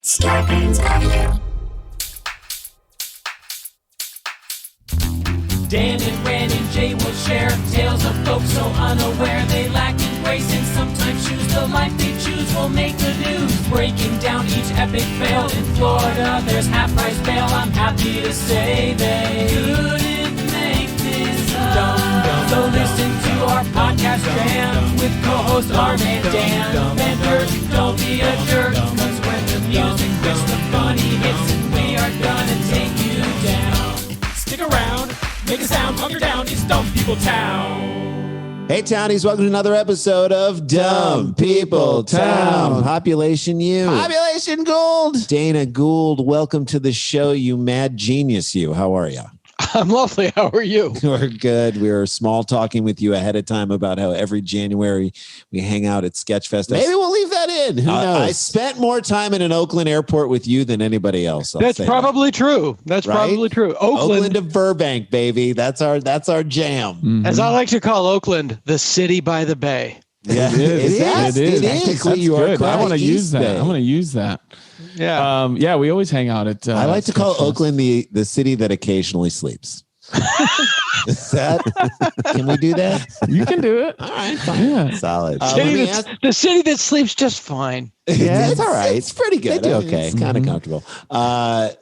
Scarpins Avenue. Dan and Ran and Jay will share tales of folks so unaware they lack in grace and sometimes choose the life they choose will make the news. Breaking down each epic fail in Florida, there's half-price bail. I'm happy to say they couldn't make this up. So listen to our podcast jam with co-host Arn and Dan. Bender, don't be a jerk, cause when the music hits, the funny hits, and we are gonna take you down. Stick around. Make a sound, hunker down, it's Dumb People Town. Hey, Townies, welcome to another episode of Dumb People Town. Population you. Population Gould. Dana Gould, welcome to the show, you mad genius you. How are you? I'm lovely. How are you? We're good. We were small talking with you ahead of time about how every January we hang out at Sketchfest. Maybe we'll leave that in. Who knows? I spent more time in an Oakland airport with you than anybody else. That's probably true. That's probably true. Oakland to Burbank, baby. That's our jam. Mm-hmm. As I like to call Oakland, the city by the bay. Yeah, it is. Technically, you are. I want to use that. I'm going to use that. Yeah. We always hang out at. I like to call Oakland the city that occasionally sleeps. Is that? Can we do that? You can do it. All right, fine. Yeah. Solid. The city that sleeps just fine. Yeah, it's all right. It's pretty good. They do okay. It's kind of comfortable.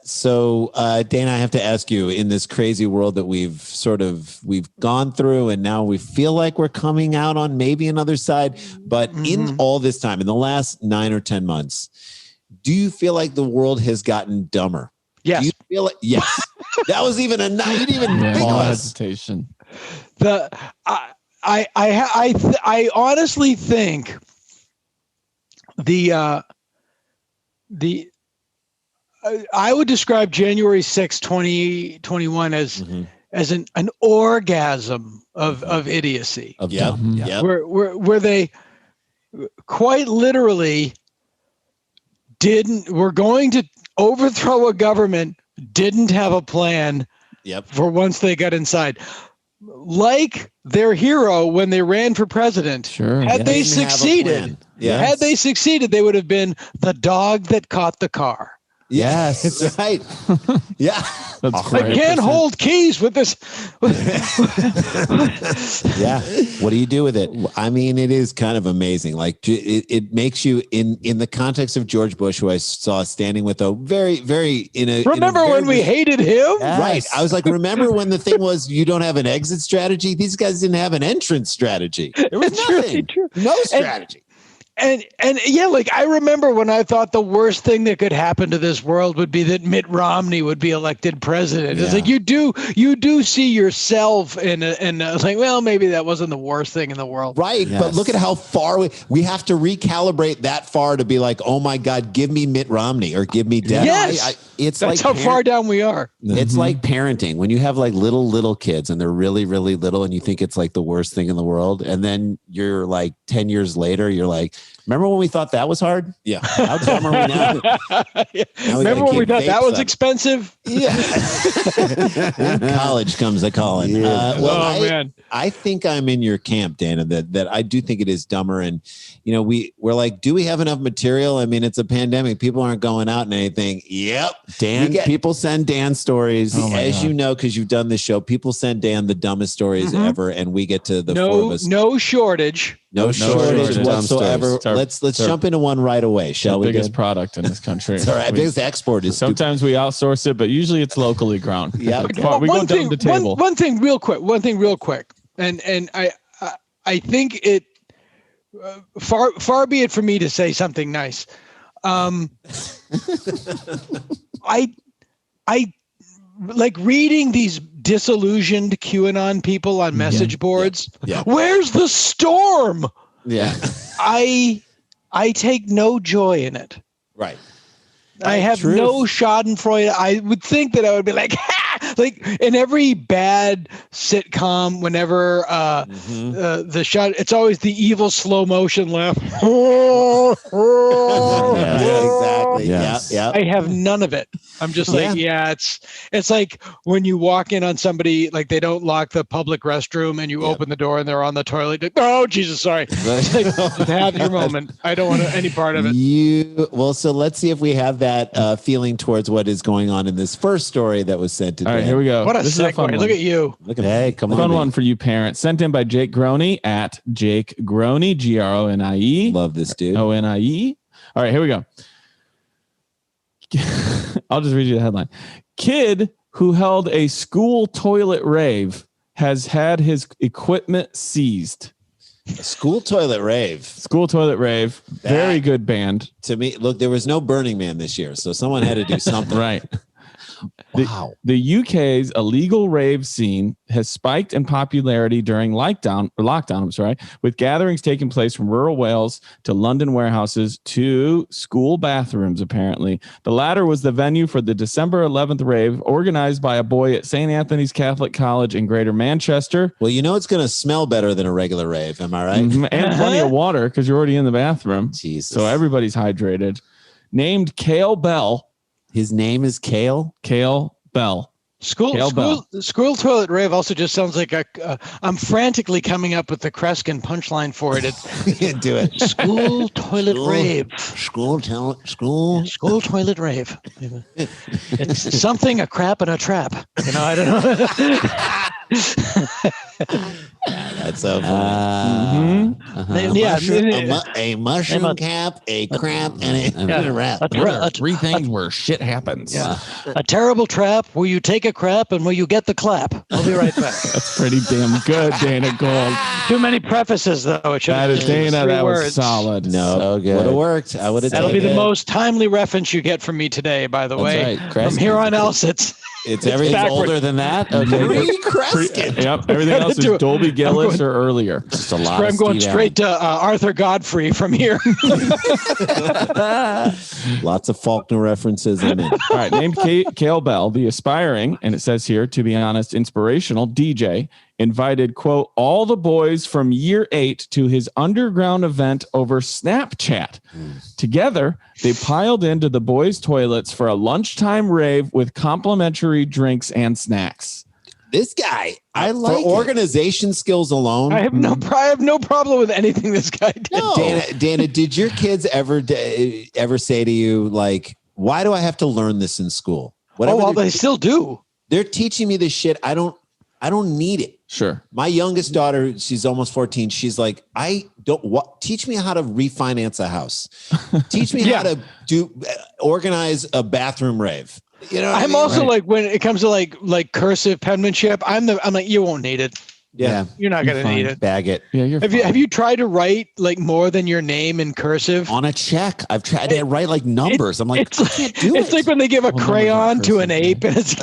So Dana, I have to ask you, in this crazy world that we've gone through, and now we feel like we're coming out on maybe another side, but in all this time, in the last 9 or 10 months, do you feel like the world has gotten dumber? Yes. Do you feel like, yes. That was even you didn't even think of us. Hesitation. I honestly think I would describe January 6, 2021 as an orgasm of idiocy. Where they quite literally were going to overthrow a government, didn't have a plan for once they got inside. Like their hero when they ran for president. Sure. Had they succeeded, they would have been the dog that caught the car. Yes, that's right. Yeah. That's I can't hold keys with this. Yeah. What do you do with it? I mean, it is kind of amazing. Like it makes you in the context of George Bush, who I saw standing with a very, very Remember when we hated him? Yes. Right. I was like, remember when the thing was you don't have an exit strategy? These guys didn't have an entrance strategy. There was nothing. Really true. No strategy. And yeah, like I remember when I thought the worst thing that could happen to this world would be that Mitt Romney would be elected president. It's like you do see yourself and I was like, well, maybe that wasn't the worst thing in the world. Right. Yes. But look at how far we have to recalibrate that far to be like, oh my God, give me Mitt Romney or give me Death. Yes. That's like how far down we are. It's like parenting. When you have like little kids and they're really, really little and you think it's like the worst thing in the world. And then you're like 10 years later, you're like, remember when we thought that was hard? Yeah. How dumb are we now? Remember when we thought that was expensive? Yeah. College comes a calling. Yeah. Man. I think I'm in your camp, Dana, that I do think it is dumber. And, we're like, do we have enough material? I mean, it's a pandemic. People aren't going out and anything. Yep. People send Dan stories. As you know, because you've done this show, people send Dan the dumbest stories ever. And we get to the four of us. No shortage. No shortage whatsoever. Let's jump into one right away, shall we? Biggest product in this country. It's our biggest export is sometimes we outsource it, but usually it's locally ground. Yeah, we go down the table. One thing real quick, and I think it far be it from me to say something nice. I like reading these disillusioned QAnon people on message boards. Yeah. Where's the storm? Yeah. I take no joy in it. Right. I have no schadenfreude. I would think that I would be like, ha! Like in every bad sitcom, whenever the shot, it's always the evil slow motion laugh. Yeah, exactly. Yes. Yeah. I have none of it. I'm just like, it's like when you walk in on somebody, like they don't lock the public restroom and you open the door and they're on the toilet. Oh, Jesus, sorry. Like, have your moment. I don't want any part of it. Well, so let's see if we have that feeling towards what is going on in this first story that was sent to. All right, here we go. What a segue. Look at you. Look at hey, come on. Fun one for you parents. Sent in by Jake Groney at Jake Groney, Gronie. Love this dude. ONIE. All right, here we go. I'll just read you the headline. Kid who held a school toilet rave has had his equipment seized. A school toilet rave. School toilet rave. Very good band. To me, look, there was no Burning Man this year, so someone had to do something. Right. Wow. The UK's illegal rave scene has spiked in popularity during lockdown, with gatherings taking place from rural Wales to London warehouses to school bathrooms, apparently. The latter was the venue for the December 11th rave organized by a boy at St. Anthony's Catholic College in Greater Manchester. Well, you know it's going to smell better than a regular rave, am I right? Mm-hmm. And plenty of water because you're already in the bathroom. Jesus. So everybody's hydrated. Named Cale Bell. His name is Cale? Cale Bell. School toilet rave also just sounds like I'm frantically coming up with the Kreskin punchline for it. Do it. School toilet rave. School toilet rave. It's something, a crap, and a trap. I don't know. That's so funny. A mushroom cap, a crap, and a wrap. Three things where shit happens. Yeah. A terrible trap where you take a crap and where you get the clap. I'll be right back. That's pretty damn good, Dana Gould. Too many prefaces, though. It should that is Dana. That was solid. No, so good. Would have worked. I would have. That'll be the most timely reference you get from me today. By the way, right. From here on out, it's everything older than that. Okay. Kreskin. Yep. Everything else is Dolby Gillis or earlier. Just a lot. I'm going straight to Arthur Godfrey from here. Lots of Faulkner references in it. All right. Named Cale Bell, the aspiring, and it says here, to be honest, inspirational DJ, invited, quote, all the boys from year 8 to his underground event over Snapchat. Together, they piled into the boys' toilets for a lunchtime rave with complimentary drinks and snacks. This guy, I like for organization skills alone. I have no problem with anything this guy did. No. Dana, did your kids ever say to you, like, why do I have to learn this in school? They still do. They're teaching me this shit. I don't need it. Sure. My youngest daughter, she's almost 14. She's like, teach me how to refinance a house. Teach me how to organize a bathroom rave. You know, I'm also like, when it comes to like cursive penmanship, I'm like, you won't need it. Yeah, you're not gonna need it. Bag it. Yeah, have you tried to write like more than your name in cursive on a check? I've tried to write like numbers. I'm like, I can't do it. It's like when they give a crayon to an ape, and it's.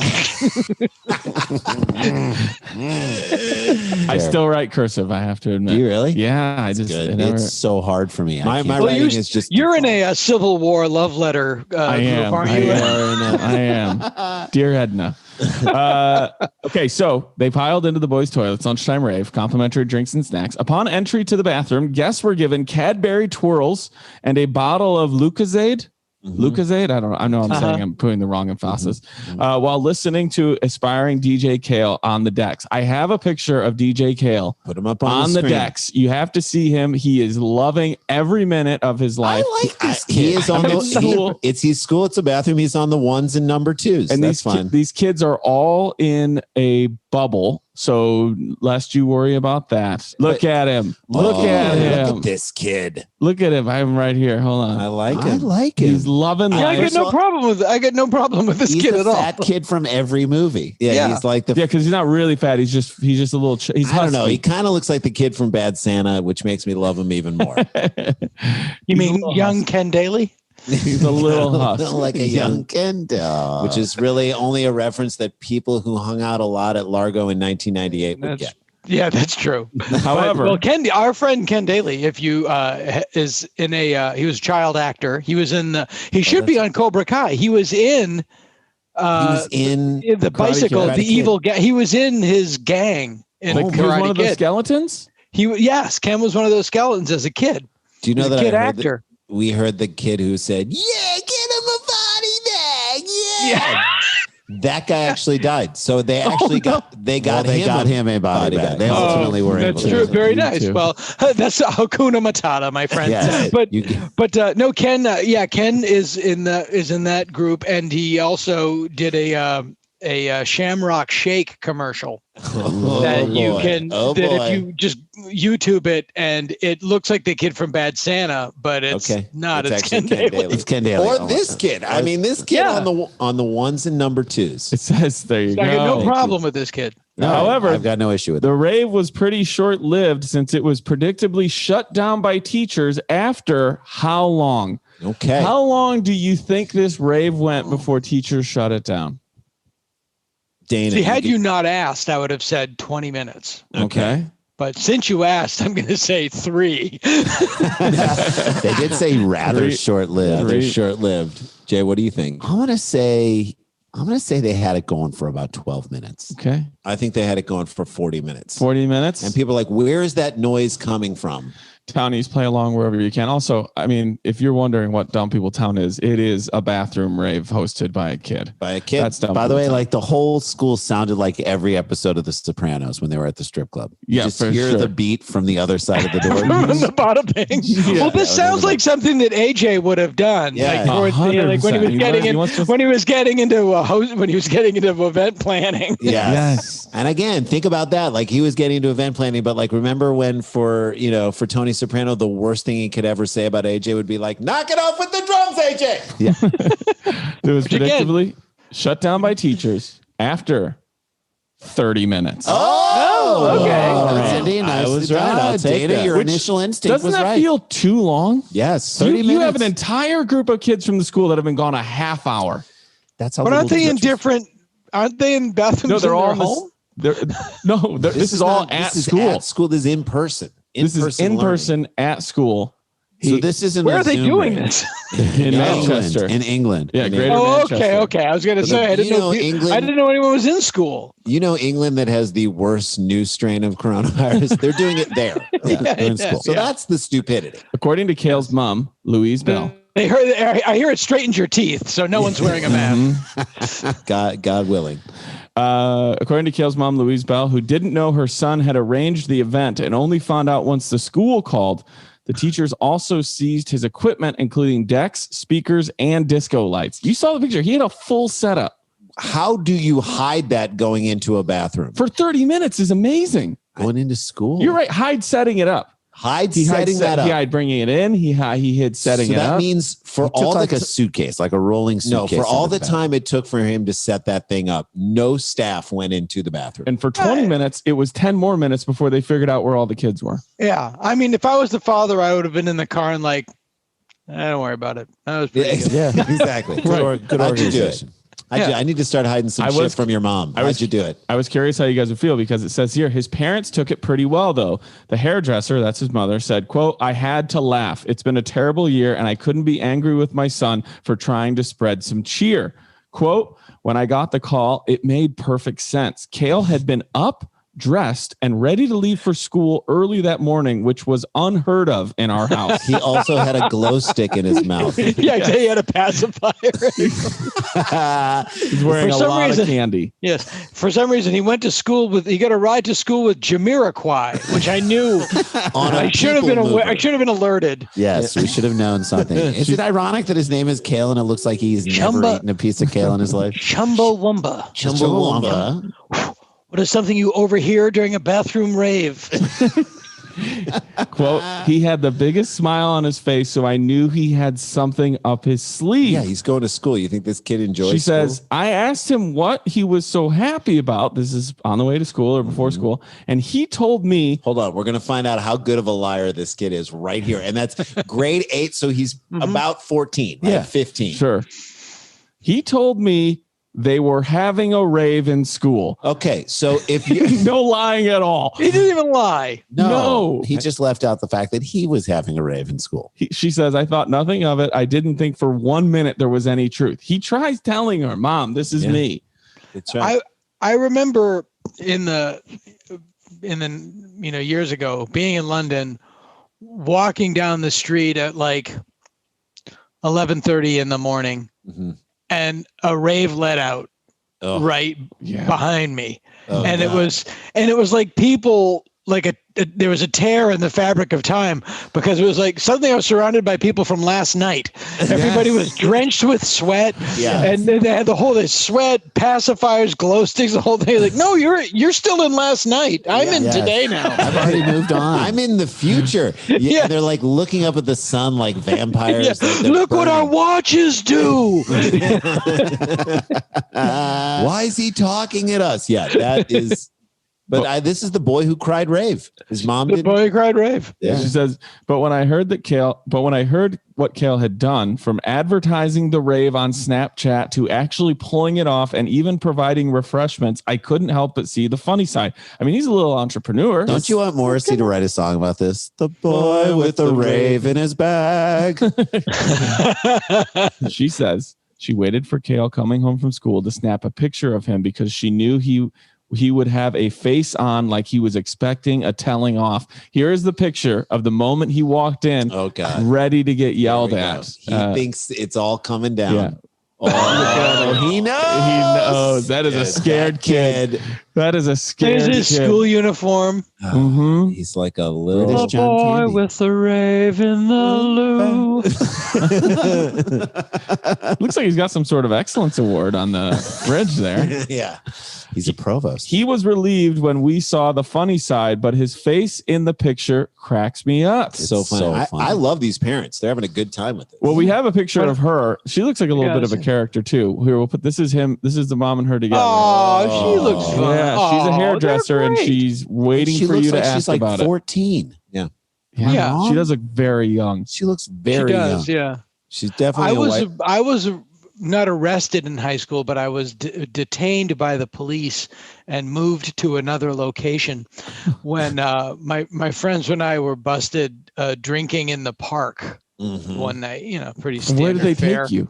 I still write cursive. I have to admit. Do you really? Yeah, it's so hard for me. My writing is just. You're in a Civil War love letter group, aren't you? I am. Dear Edna. Okay, so they piled into the boys' toilets, lunchtime rave, complimentary drinks and snacks. Upon entry to the bathroom, guests were given Cadbury twirls and a bottle of Lucozade. Lucozade? I know I'm putting the wrong emphasis. While listening to aspiring DJ Cale on the decks. I have a picture of DJ Cale. Put him up on the decks. You have to see him. He is loving every minute of his life. I like this kid. He is on he's school. It's a bathroom. He's on the 1s and number 2s. And that's fine. These kids are all in a bubble. So lest you worry about that. Look at him. Look at him. Look at this kid. Look at him. I have him right here. Hold on. I like him. He's loving life. I get no problem with this kid at all. Fat kid from every movie. Yeah. He's like because he's not really fat. He's just a little. He's I don't know. He kind of looks like the kid from Bad Santa, which makes me love him even more. You mean young Ken Daly? He's a little like a young Ken doll, which is really only a reference that people who hung out a lot at Largo in 1998 would get. Yeah, that's true. However, our friend Ken Daly, if you is in he was a child actor. He was in he should be on Cobra Kai. He was in the bicycle, the evil gang. He was in his gang in he was one of the skeletons. Ken was one of those skeletons as a kid. Do you know that kid actor? We heard the kid who said, "Yeah, get him That guy actually died. So they actually got him a body bag. They ultimately were able That's to. true. Very nice. Well, that's Hakuna Matata, my friend. Yeah. But no, Ken. Ken is in that group, and he also did a Shamrock Shake commercial that you can if you just YouTube it, and it looks like the kid from Bad Santa, but it's not. It's Ken Daly. It's Ken Daly. Or this kid. I mean, this kid on the ones and number twos. It says there you go. I got no problem with this kid. No, however, I've got no issue with it. The rave was pretty short-lived since it was predictably shut down by teachers after how long? Okay. How long do you think this rave went before teachers shut it down? Dana, see, had you not asked, I would have said 20 minutes. Okay. But since you asked, I'm going to say 3. They did say rather short-lived. They're short-lived. Jay, what do you think? I'm going to say they had it going for about 12 minutes. Okay. I think they had it going for 40 minutes. 40 minutes. And people are like, where is that noise coming from? Townies, play along wherever you can. Also, I mean, if you're wondering what Dumb People Town is, it is a bathroom rave hosted by a kid. That's Dumb By the way, like the whole school sounded like every episode of The Sopranos when they were at the strip club. You just hear the beat from the other side of the door. From the bottom thing. Well, this sounds like something that AJ would have done. Yeah, like when he was getting into event planning. Yes. And again, think about that. Like he was getting into event planning, but like remember when for Tony Soprano, the worst thing he could ever say about AJ would be like, knock it off with the drums, AJ. Yeah. It was predictably shut down by teachers after 30 minutes. Cindy, I was right. I'll take Dana, your initial instinct was right. Doesn't that feel too long? Yes. 30 minutes. You have an entire group of kids from the school that have been gone a half hour. That's how. But aren't they in bathrooms? No, they're all home. This is all at school. This is in person. This is in person at school. So this isn't. Where are they doing this? In Manchester, in England. Yeah, Greater Manchester. Okay. I was going to say I didn't know anyone was in school. You know, England that has the worst new strain of coronavirus. They're doing it there. They're in school. So that's the stupidity. According to Kale's mom, Louise Bell. I hear it straightens your teeth, so no one's wearing a mask. God willing. According to Kale's mom, Louise Bell, who didn't know her son had arranged the event and only found out once the school called, the teachers also seized his equipment, including decks, speakers, and disco lights. You saw the picture. He had a full setup. How do you hide that going into a bathroom? For 30 minutes is amazing. Going into school? You're right. Hide setting it up. Setting that up. He hid bringing it in. He hid setting it up. So that means for all a suitcase, like a rolling suitcase. No, for all the time it took for him to set that thing up, no staff went into the bathroom. And for 20 minutes, it was 10 more minutes before they figured out where all the kids were. Yeah. I mean, if I was the father, I would have been in the car and like, don't worry about it. That was pretty good. Yeah, exactly. Good organization. I need to start hiding some shit from your mom. How'd you do it? I was curious how you guys would feel because it says here, his parents took it pretty well, though. The hairdresser, that's his mother, said, quote, I had to laugh. It's been a terrible year, and I couldn't be angry with my son for trying to spread some cheer. Quote, when I got the call, it made perfect sense. Kale had been up, dressed, and ready to leave for school early that morning, which was unheard of in our house. He also had a glow stick in his mouth. Yeah, he had a pacifier. He's wearing a lot of candy. Yes. For some reason, he went to school he got a ride to school with Jamiroquai, which I knew. I should have been alerted. Yes, we should have known something. Is it ironic that his name is Kale and it looks like he's never eaten a piece of kale in his life? Chumbawamba. What is something you overhear during a bathroom rave? Quote, he had the biggest smile on his face, so I knew he had something up his sleeve. Yeah, he's going to school. You think this kid enjoys She school? says, I asked him what he was so happy about. This is on the way to school or before school. And he told me. Hold on. We're going to find out how good of a liar this kid is right here. And that's grade 8. So he's about 14, right? Yeah, 15. Sure. He told me they were having a rave in school. Okay, so if you no lying at all. He didn't even lie. No. He just left out the fact that he was having a rave in school. She says, I thought nothing of it. I didn't think for 1 minute there was any truth. He tries telling her, Mom, this is me. That's right. I remember in the years ago being in London, walking down the street at like 11:30 in the morning. And a rave let out right behind me. And it was like people, like there was a tear in the fabric of time, because it was like suddenly I was surrounded by people from last night. Everybody was drenched with sweat, and then they had this sweat, pacifiers, glow sticks, the whole thing. Like, no, you're still in last night. I'm in today now. I've already moved on. I'm in the future. Yeah, they're like looking up at the sun like vampires. Look what our watches do. Why is he talking at us? Yeah, that is. But this is the boy who cried rave. His mom did. The boy who cried rave. Yeah. She says, but when I heard what Kale had done, from advertising the rave on Snapchat to actually pulling it off and even providing refreshments, I couldn't help but see the funny side. I mean, he's a little entrepreneur. Don't you want Morrissey to write a song about this? The boy with the rave in his bag. She says she waited for Kale coming home from school to snap a picture of him because she knew he would have a face on like he was expecting a telling off. Here is the picture of the moment he walked in, ready to get yelled at. He thinks it's all coming down. Yeah. He knows. He knows. That is a scared kid. That is a scared kid. There's his school uniform. He's like a little John boy Candy. With the rave in the loo. Looks like he's got some sort of excellence award on the fridge there. Yeah. He's a provost. He was relieved when we saw the funny side, but his face in the picture cracks me up. It's so funny. I love these parents. They're having a good time with it. Well, we have a picture of her. She looks like a little bit of a character too. Here, we'll put this is him. This is the mom and her together. Oh, she looks fun. Yeah, she's a hairdresser and she's waiting for you to ask like about 14. it. Yeah. She does look very young. She looks very young. Yeah. She's definitely I was not arrested in high school, but I was detained by the police and moved to another location when my friends and I were busted drinking in the park one night. Pretty standard. Where did they fare. take you?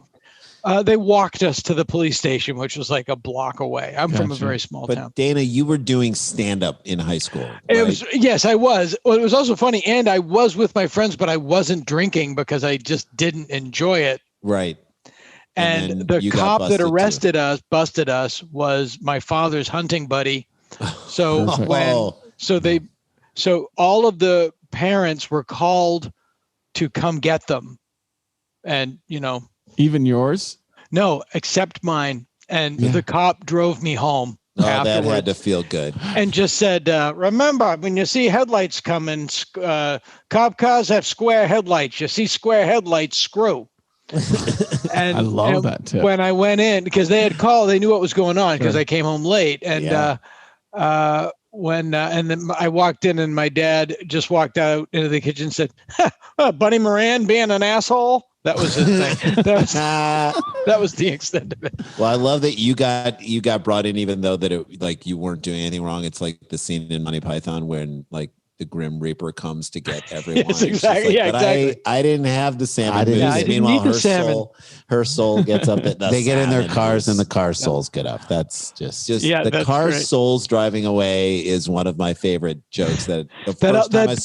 They walked us to the police station, which was like a block away. I'm from a very small town. But Dana, you were doing stand-up in high school. Right? Yes, I was. Well, it was also funny, and I was with my friends, but I wasn't drinking because I just didn't enjoy it. Right. And the cop that busted us was my father's hunting buddy. So so all of the parents were called to come get them. And, even yours? No, except mine. And the cop drove me home. That had to feel good. And just said, remember, when you see headlights coming, cop cars have square headlights. You see square headlights, screw. And I love that tip. When I went in, because they had called, they knew what was going on because I came home late. And and then I walked in and my dad just walked out into the kitchen and said, Bunny Moran being an asshole. That was his thing. That was the extent of it. Well, I love that you got brought in, even though that it like you weren't doing anything wrong. It's like the scene in Monty Python when like the Grim Reaper comes to get everyone. Yes, exactly. Like, exactly. I didn't have the salmon. I didn't Meanwhile, need the salmon. Her soul gets up. They get in their cars and the car souls get up. That's just the car souls driving away is one of my favorite jokes. That the first time I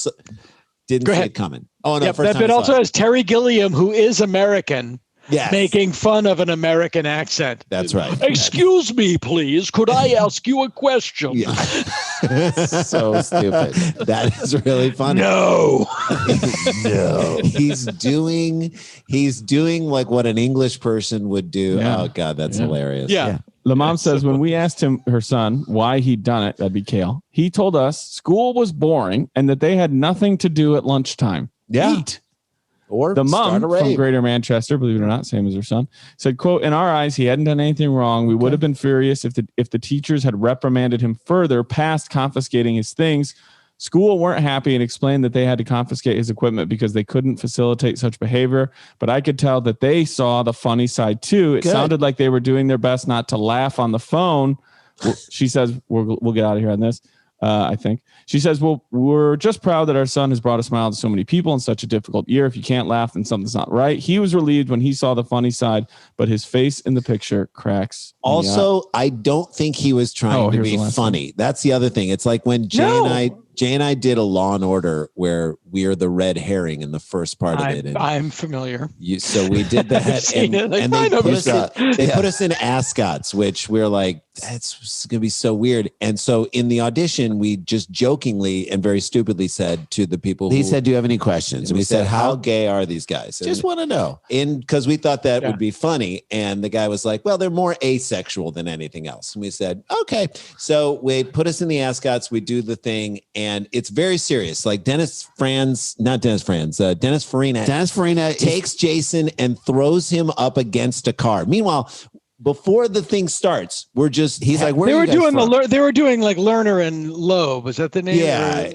didn't see it coming. Oh no! That bit also has Terry Gilliam, who is American. Yes. Making fun of an American accent. That's right. Excuse me, please. Could I ask you a question? Yeah. So stupid. That is really funny. No. No. He's doing like what an English person would do. Yeah. Oh God, that's hilarious. Yeah. The mom says when we asked her son why he'd done it, that'd be Kale. He told us school was boring and that they had nothing to do at lunchtime. Yeah. Eat. Or the mom from Greater Manchester, believe it or not, same as her son, said, quote, in our eyes, he hadn't done anything wrong. We would have been furious if the teachers had reprimanded him further past confiscating his things. School weren't happy and explained that they had to confiscate his equipment because they couldn't facilitate such behavior. But I could tell that they saw the funny side too. It sounded like they were doing their best not to laugh on the phone. She says, we'll get out of here on this. I think she says, well, we're just proud that our son has brought a smile to so many people in such a difficult year. If you can't laugh, then something's not right. He was relieved when he saw the funny side, but his face in the picture cracks. Also, I don't think he was trying to be funny. That's the other thing. It's like when Jay Jay and I did a Law and Order where we are the red herring in the first part of it. And I'm familiar. So we did that, and they put us in ascots, which we're like, that's going to be so weird. And so in the audition, we just jokingly and very stupidly said to the people, he said, "Do you have any questions?" And we said, "How gay are these guys?" Just want to know. Because we thought that would be funny. And the guy was like, "Well, they're more asexual than anything else." And we said, "Okay." So we put us in the ascots, we do the thing, and it's very serious. Like Dennis Farina takes Jason and throws him up against a car. Meanwhile, before the thing starts, he's like, where are you guys from? They were doing like Lerner and Loeb. Was that the name?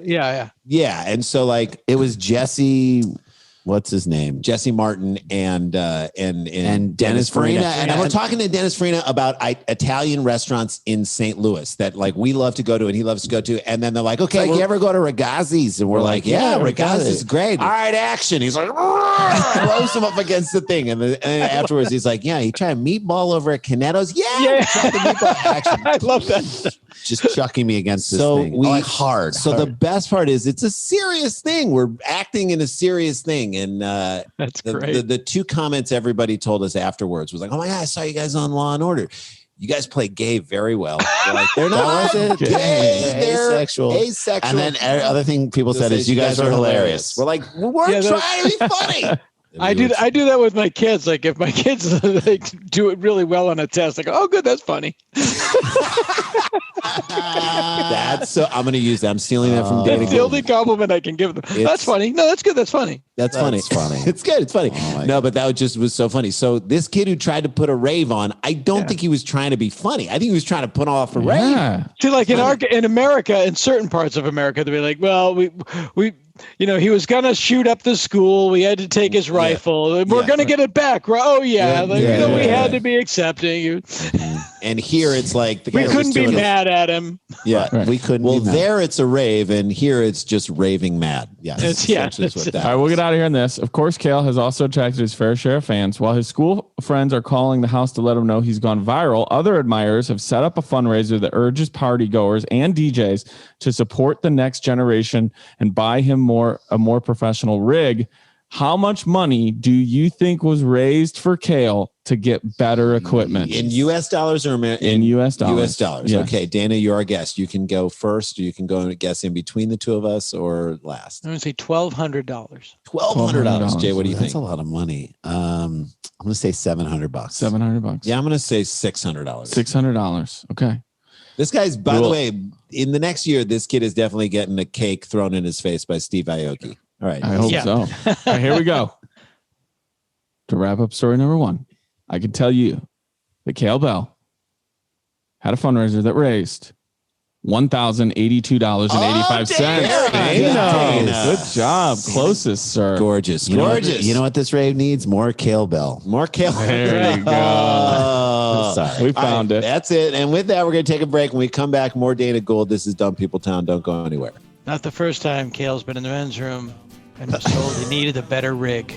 Yeah. And so like it was Jesse, what's his name? Jesse Martin and Dennis Farina. And we're talking to Dennis Farina about Italian restaurants in St. Louis that like we love to go to and he loves to go to. And then they're like, okay, you ever go to Ragazzi's? And we're like, yeah, Ragazzi's is great. All right, action. He's like, throws him up against the thing. And then afterwards he's like, yeah, you try a meatball over at Canetto's? Yeah. Try the meatball. Action. I love that. Just chucking me against this thing. Hard. The best part is it's a serious thing. We're acting in a serious thing. And that's great. The two comments everybody told us afterwards was like, "Oh my God, I saw you guys on Law and Order. You guys play gay very well." They're not gay. They're asexual. And then other thing people said is, "You guys are hilarious." We're like, we're trying to be funny. I do that with my kids. Like if my kids like do it really well on a test, like, "Oh, good, that's funny." I'm going to use that. I'm stealing that from Danny. That's the only compliment I can give them. That's funny. No, that's good. That's funny. That's funny. It's good. It's funny. No, but that was so funny. So this kid who tried to put a rave on, I don't think he was trying to be funny. I think he was trying to put off a rave. See, like in America, in certain parts of America, they'd be like, "Well, we he was going to shoot up the school. We had to take his rifle. We're going to get it back." Oh, yeah. We had to be accepting. And here it's like... we couldn't be mad at him. Yeah, we couldn't. Well, there it's a rave, and here it's just raving mad. Yes. All right, we'll get out of here on this. Of course, Kale has also attracted his fair share of fans. While his school friends are calling the house to let him know he's gone viral, other admirers have set up a fundraiser that urges party goers and DJs to support the next generation and buy him a more professional rig. How much money do you think was raised for Kale to get better equipment? In U.S. dollars or in U.S. dollars? U.S. dollars. Yes. Okay, Dana, you're our guest. You can go first, or you can go and guess in between the two of us, or last. I'm going to say $1,200. $1,200. Jay, what do you think? That's a lot of money. I'm going to say $700. $700. Yeah, I'm going to say $600. $600. Okay. This guy's, by the way, in the next year, this kid is definitely getting a cake thrown in his face by Steve Aoki. All right. I hope so. All right, here we go. To wrap up story number one, I can tell you that Kale Bell had a fundraiser that raised $1,082.85. Good job. Closest, sir. Gorgeous. You know what this rave needs? More Kale Bell. More Kale. There you go. Sorry. We found it. That's it. And with that, we're going to take a break. When we come back, more Dana Gould. This is Dumb People Town. Don't go anywhere. Not the first time Kale's been in the men's room and was told he needed a better rig.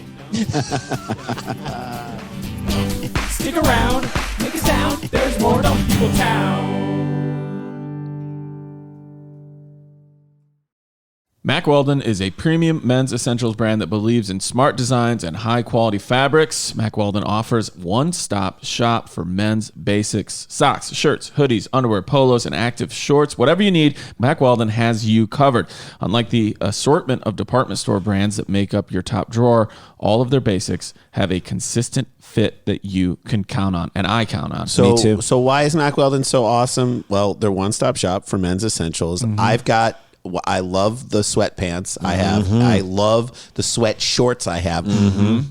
Stick around, make a sound. There's more Dumb People Town. Mack Weldon is a premium men's essentials brand that believes in smart designs and high-quality fabrics. Mack Weldon offers one-stop shop for men's basics, socks, shirts, hoodies, underwear, polos, and active shorts. Whatever you need, Mack Weldon has you covered. Unlike the assortment of department store brands that make up your top drawer, all of their basics have a consistent fit that you can count on, and I count on. Me too. So why is Mack Weldon so awesome? Well, they're one-stop shop for men's essentials. I love the sweatpants I have. I love the sweat shorts I have.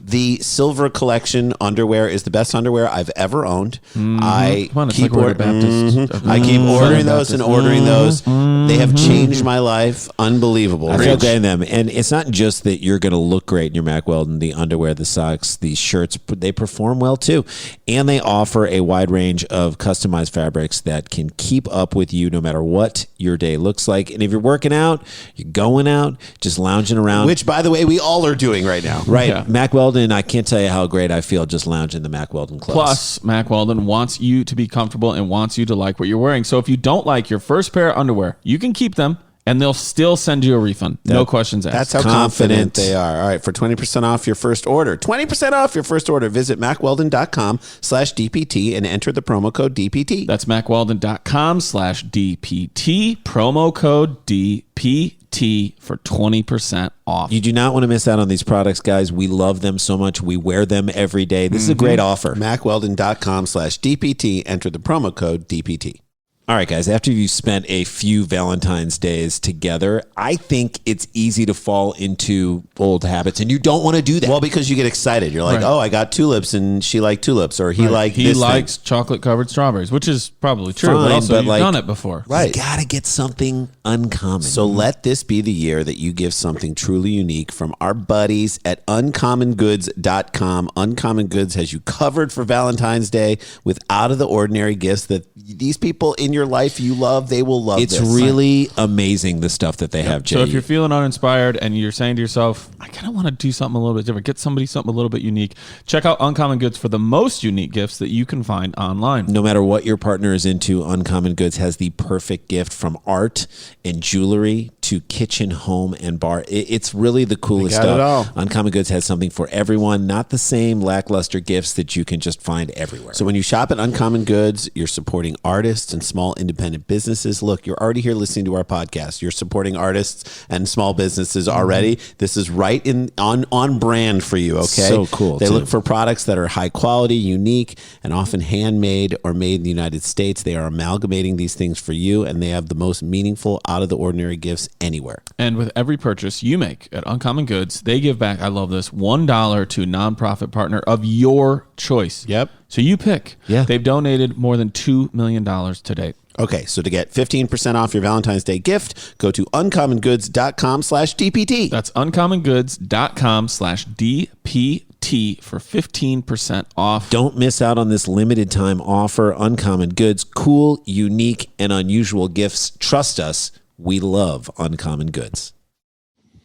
The silver collection underwear is the best underwear I've ever owned. I keep ordering those and ordering those. They have changed my life. Unbelievable. I feel great in them. And it's not just that you're going to look great in your Mack Weldon, the underwear, the socks, the shirts, they perform well too. And they offer a wide range of customized fabrics that can keep up with you no matter what your day looks like. And if you're working out, you're going out, just lounging around. Which, by the way, we all are doing right now. Right. Yeah. Mack Weldon, I can't tell you how great I feel just lounging the Mack Weldon clothes. Plus, Mack Weldon wants you to be comfortable and wants you to like what you're wearing. So if you don't like your first pair of underwear, you can keep them and they'll still send you a refund. No questions asked. That's how confident they are. All right, for 20% off your first order. 20% off your first order. Visit MacWeldon.com/DPT and enter the promo code DPT. That's MacWeldon.com/DPT, promo code DPT for 20% off. You do not want to miss out on these products, guys. We love them so much. We wear them every day. This is a great offer. MacWeldon.com/DPT. Enter the promo code DPT. All right, guys, after you've spent a few Valentine's days together, I think it's easy to fall into old habits, and you don't want to do that. Well, because you get excited. You're like, oh, I got tulips, and she liked tulips, or he likes chocolate-covered strawberries, which is probably true, Fine, but also you've like, done it before. Right. You got to get something uncommon. So let this be the year that you give something truly unique from our buddies at uncommongoods.com. Uncommon Goods has you covered for Valentine's Day with out-of-the-ordinary gifts that these people in your life you love, they will love. It's really amazing the stuff that they have, Jay. So if you're feeling uninspired and you're saying to yourself, I kind of want to do something a little bit different, get somebody something a little bit unique, check out Uncommon Goods for the most unique gifts that you can find online. No matter what your partner is into, Uncommon Goods has the perfect gift, from art and jewelry to kitchen, home, and bar. It's really the coolest stuff. It all. Uncommon Goods has something for everyone, not the same lackluster gifts that you can just find everywhere. So when you shop at Uncommon Goods, you're supporting artists and small independent businesses. Look, you're already here listening to our podcast. You're supporting artists and small businesses already. This is right on brand for you, okay? So cool. They look for products that are high quality, unique, and often handmade or made in the United States. They are amalgamating these things for you, and they have the most meaningful, out-of-the-ordinary gifts anywhere. And with every purchase you make at Uncommon Goods, they give back, I love this, $1 to a nonprofit partner of your choice. Yep. So you pick. Yeah. They've donated more than $2 million to date. Okay, so to get 15% off your Valentine's Day gift, go to uncommongoods.com/DPT. That's uncommongoods.com/DPT for 15% off. Don't miss out on this limited time offer. Uncommon Goods, cool, unique, and unusual gifts. Trust us, we love Uncommon Goods.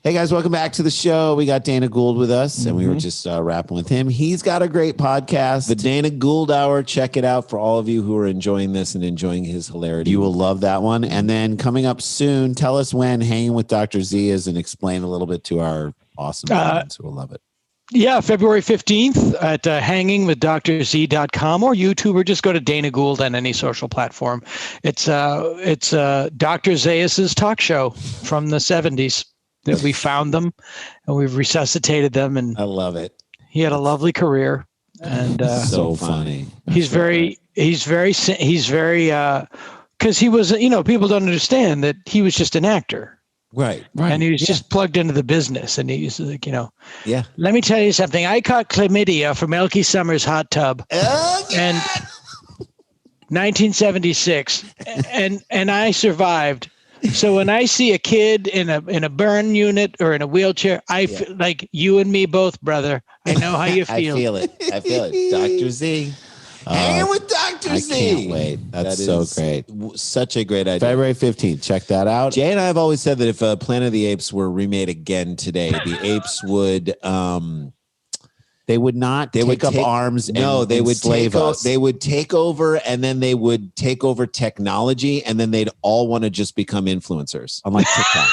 Hey guys, welcome back to the show. We got Dana Gould with us, and we were just rapping with him. He's got a great podcast, the Dana Gould Hour. Check it out for all of you who are enjoying this and enjoying his hilarity. You will love that one. And then coming up soon, tell us when Hanging with Dr. Z is, and explain a little bit to our awesome fans who will love it. Yeah, February 15th at hangingwithdrz.com or YouTube, or just go to Dana Gould on any social platform. It's Dr. Zayas's talk show from the 70s. That we found them and we've resuscitated them, and I love it. He had a lovely career, and so funny. He's very because he was, people don't understand that he was just an actor. Right. And he was just plugged into the business, and he's like, yeah. Let me tell you something. I caught chlamydia from Elkie Summers' hot tub. And 1976, and I survived. So when I see a kid in a burn unit or in a wheelchair, I feel like you and me both, brother. I know how you feel. I feel it. Dr. Z. Hanging with Dr. Z. I can't wait. That's so great. Such a great idea. February 15th. Check that out. Jay and I have always said that if Planet of the Apes were remade again today, the apes would... They would not take up arms and they would enslave us. They would take over, and then they would take over technology, and then they'd all want to just become influencers. Unlike TikTok.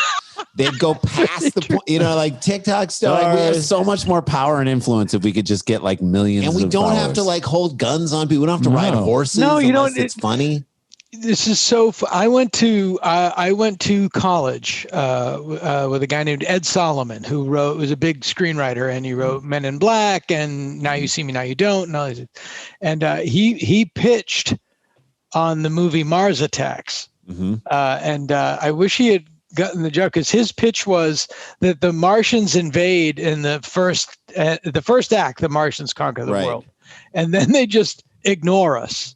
They'd go past the point, like TikTok stars. Like, we have so much more power and influence if we could just get like millions and we of don't followers. have to like hold guns on people. We don't have to ride horses. No, you don't. It's funny. This is so. I went to college with a guy named Ed Solomon, who was a big screenwriter, and he wrote Men in Black and Now You See Me, Now You Don't, and he pitched on the movie Mars Attacks, and I wish he had gotten the joke, because his pitch was that the Martians invade in the first act. The Martians conquer the world, and then they just ignore us.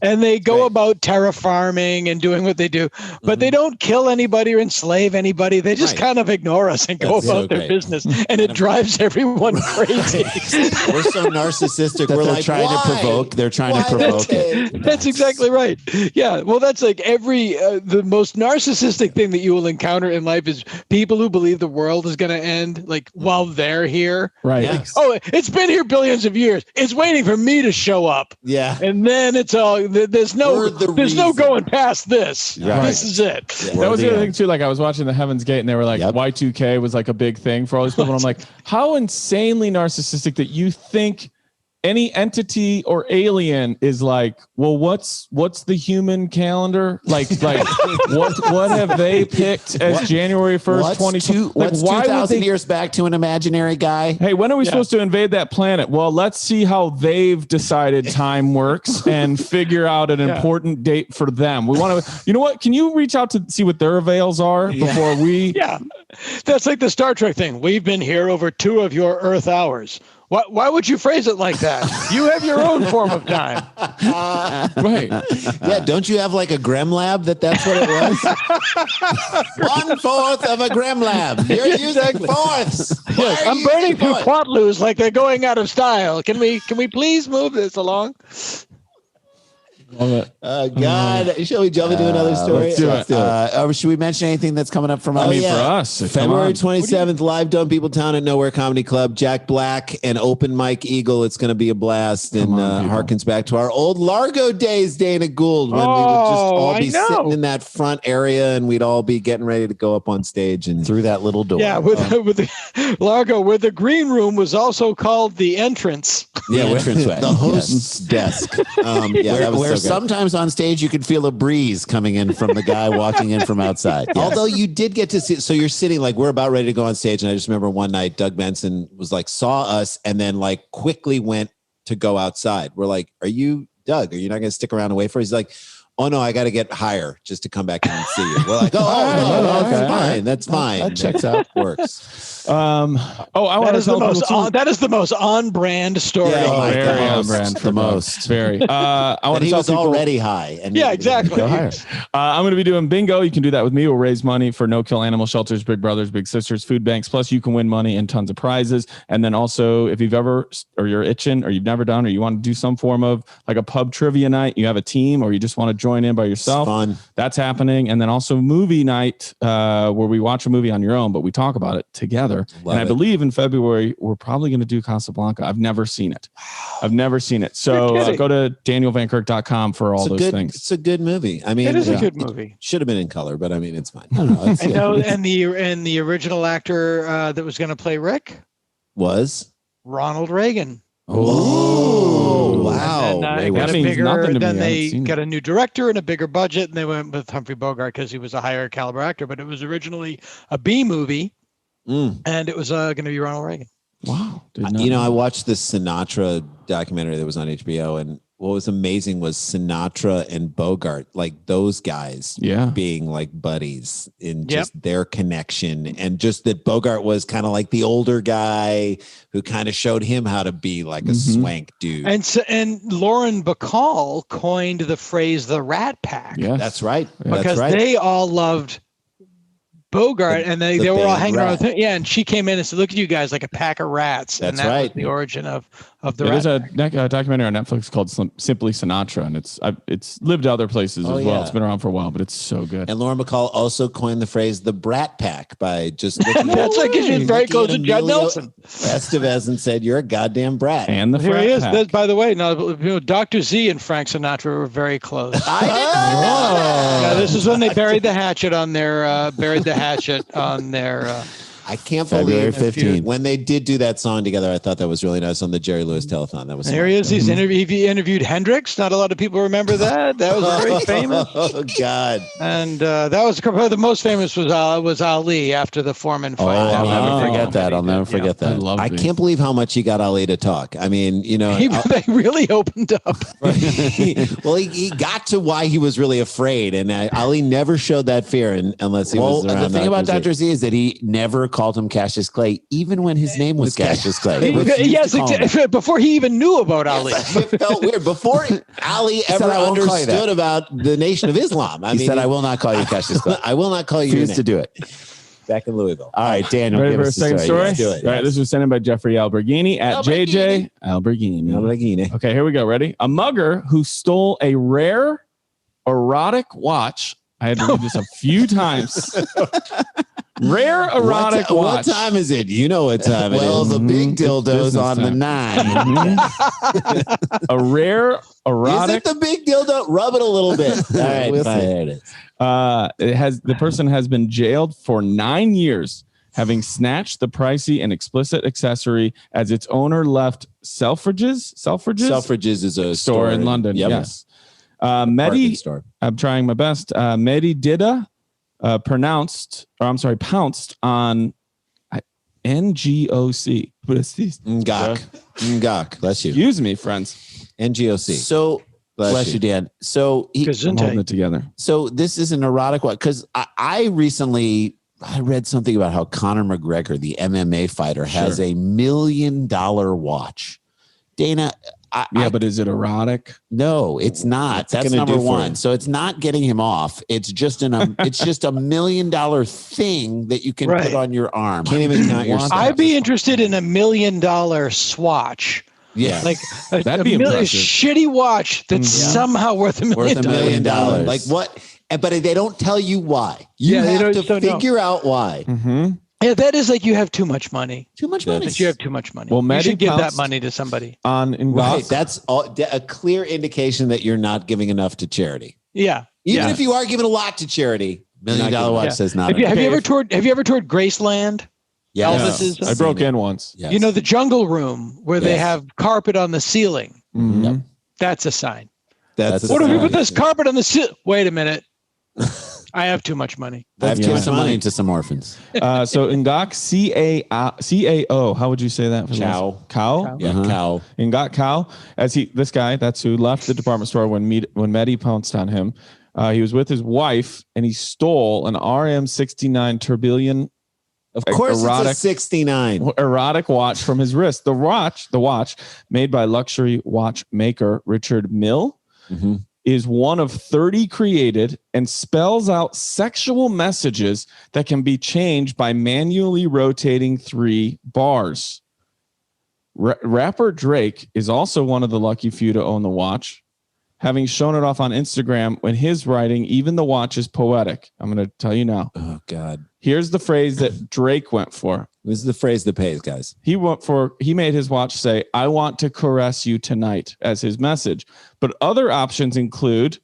And they go about terraforming and doing what they do, but they don't kill anybody or enslave anybody. They just kind of ignore us and go about their business, and it drives everyone crazy. We're so narcissistic. We're like trying to provoke. They're trying to provoke it. That's exactly right. Yeah. Well, that's like the most narcissistic thing that you will encounter in life is people who believe the world is going to end like while they're here. Right. Yeah. Like, oh, it's been here billions of years. It's waiting for me to show up. Yeah. And then it's all. There's no going past this. Right. This is it. Yeah. That was the other thing too. Like I was watching the Heaven's Gate, and they were like, Y2K was like a big thing for all these people. And I'm like, how insanely narcissistic that you think any entity or alien is like, well, what's the human calendar? Like what have they picked as January 1st, 2022? What's 2,000 years back to an imaginary guy? Hey, when are we supposed to invade that planet? Well, let's see how they've decided time works and figure out an important date for them. We want to, you know what? Can you reach out to see what their avails are before we? Yeah, that's like the Star Trek thing. We've been here over 2 of your Earth hours. Why would you phrase it like that? You have your own form of time. Right. Yeah, don't you have like a Grem Lab that's what it was? 1/4 of a Grem Lab. You're using fourths. Yes, I'm burning through Quatloos like they're going out of style. Can we please move this along? Love it. God, shall we jump into another story? Let's do it. Should we mention anything that's coming up from us? For us, February 27th, live Dumb People Town at Nowhere Comedy Club. Jack Black and Open Mike Eagle. It's going to be a blast, and harkens back to our old Largo days, Dana Gould, when we would just all be sitting in that front area, and we'd all be getting ready to go up on stage and through that little door. Yeah, with the Largo, where the green room was also called the entrance. The entranceway, the host's desk. That was where sometimes on stage you could feel a breeze coming in from the guy walking in from outside. Yes. Although you did get to see, so you're sitting like we're about ready to go on stage, and I just remember one night Doug Benson was like saw us and then like quickly went to go outside. We're like, "Are you Doug? Are you not going to stick around and wait for?" He's like, "Oh no, I got to get higher just to come back in and see you." We're like, that's fine. That checks out. Works. That is the most on-brand story. Yeah, very on brand. The most. Very. I want to tell people already high. And exactly. Go higher. I'm going to be doing bingo. You can do that with me. We'll raise money for no-kill animal shelters, Big Brothers, Big Sisters, food banks. Plus, you can win money and tons of prizes. And then also, if you've ever, or you're itching, or you've never done, or you want to do some form of like a pub trivia night, you have a team, or you just want to join in by yourself. It's fun. That's happening. And then also movie night, where we watch a movie on your own, but we talk about it together. I believe in February, we're probably going to do Casablanca. I've never seen it. So go to danielvankirk.com for all those things. It's a good movie. I mean, it is a good movie. Should have been in color, but I mean, it's fine. I know. And the original actor that was going to play Rick was Ronald Reagan. Oh, wow. And, that means nothing to me. Then they got a new director and a bigger budget, and they went with Humphrey Bogart because he was a higher caliber actor. But it was originally a B movie, and it was going to be Ronald Reagan. Wow. I watched this Sinatra documentary that was on HBO, and what was amazing was Sinatra and Bogart, like those guys being like buddies in just their connection, and just that Bogart was kind of like the older guy who kind of showed him how to be like a swank dude. And Lauren Bacall coined the phrase the Rat Pack. Yeah, that's right. Because they all loved Bogart, and they were all hanging around with him. Yeah, and she came in and said, "Look at you guys, like a pack of rats." That's and that right. was the origin of the There's a documentary on Netflix called Simply Sinatra, and it's lived other places as well. Yeah. It's been around for a while, but it's so good. And Lauren Bacall also coined the phrase "the Brat Pack" by just looking that's like she's very close to Judd Nelson. Estevez and said, "You're a goddamn brat." And the here Frat he is. Pack. By the way, now Dr. Z and Frank Sinatra were very close. I didn't know. Yeah, this is when they buried the hatchet on their I can't February believe 15th. when they did do that song together. I thought that was really nice on the Jerry Lewis telethon. That was there he is. He interviewed Hendrix. Not a lot of people remember that. That was very famous. Oh God! And that was probably the most famous was Ali after the Foreman fight. I'll never forget that. I'll never forget that. I can't believe how much he got Ali to talk. I mean, they really opened up. Well, he got to why he was really afraid, and Ali never showed that fear unless he was around. The thing about Dr. Z is that he never called him Cassius Clay, even when his name was Cassius Clay. Yes, before he even knew about Ali. It felt weird. Before Ali ever understood about the Nation of Islam. He said, "I will not call you Cassius Clay. I will not call you." Refuse to do it. Back in Louisville. All right, Daniel. Ready for a second story? Let's do it. All right, this was sent in by Jeffrey Alberghini at JJ Alberghini. Okay, here we go. Ready? A mugger who stole a rare erotic watch. I had to read this a few times. Rare erotic watch. What time is it? You know what time it is. Well, the big dildo's on the 9. A rare erotic. Is it the big dildo? Rub it a little bit. All right, We'll fine, see. there it is. The person has been jailed for 9 years, having snatched the pricey and explicit accessory as its owner left Selfridges. Selfridges is a store in London. Yep. Yes. Mehdi, store. I'm trying my best. Mehdi Dida pounced on NGOC. What is this? Ngok. Bless you. Excuse me, friends. NGOC. So bless you, Dan. So I'm holding it together. So this is an erotic one because I recently read something about how Conor McGregor, the MMA fighter, has $1 million watch. Dana, but is it erotic? No, it's not. That's number one. So it's not getting him off. It's just it's just $1 million thing that you can put on your arm. Can't even count your steps. I'd be interested in $1 million swatch. Yeah, like that'd be impressive. Shitty watch that's somehow worth $1 million. Worth $1 million. Like what? But they don't tell you why. You have to figure out why. Mm-hmm. Yeah, that is like you have too much money. Too much money. That you have too much money. Well, you should give that money to somebody. Right. That's a clear indication that you're not giving enough to charity. Yeah. Even if you are giving a lot to charity, $1 million watch says not. Have you ever toured Graceland? Yeah. Elvis's. I broke in once. Yes. You know the Jungle Room where they have carpet on the ceiling. Mm-hmm. Yep. That's a sign. That's what if we put this carpet on the ceiling? Wait a minute. I have too much money. Let's give some money to some orphans. So Ngok CAO. How would you say that? Cow. Yeah, cow. Ngok Cow. That's who left the department store when Mehdi pounced on him. He was with his wife and he stole an RM69 tourbillon. Of course, it's a 69 erotic watch from his wrist. The watch made by luxury watchmaker Richard Mill. Mm-hmm. Is one of 30 created and spells out sexual messages that can be changed by manually rotating 3 bars. Rapper Drake is also one of the lucky few to own the watch, having shown it off on Instagram when his writing, even the watch is poetic. I'm going to tell you now. Oh, God. Here's the phrase that Drake went for. This is the phrase that pays, guys. He made his watch say, "I want to caress you tonight" as his message. But other options include,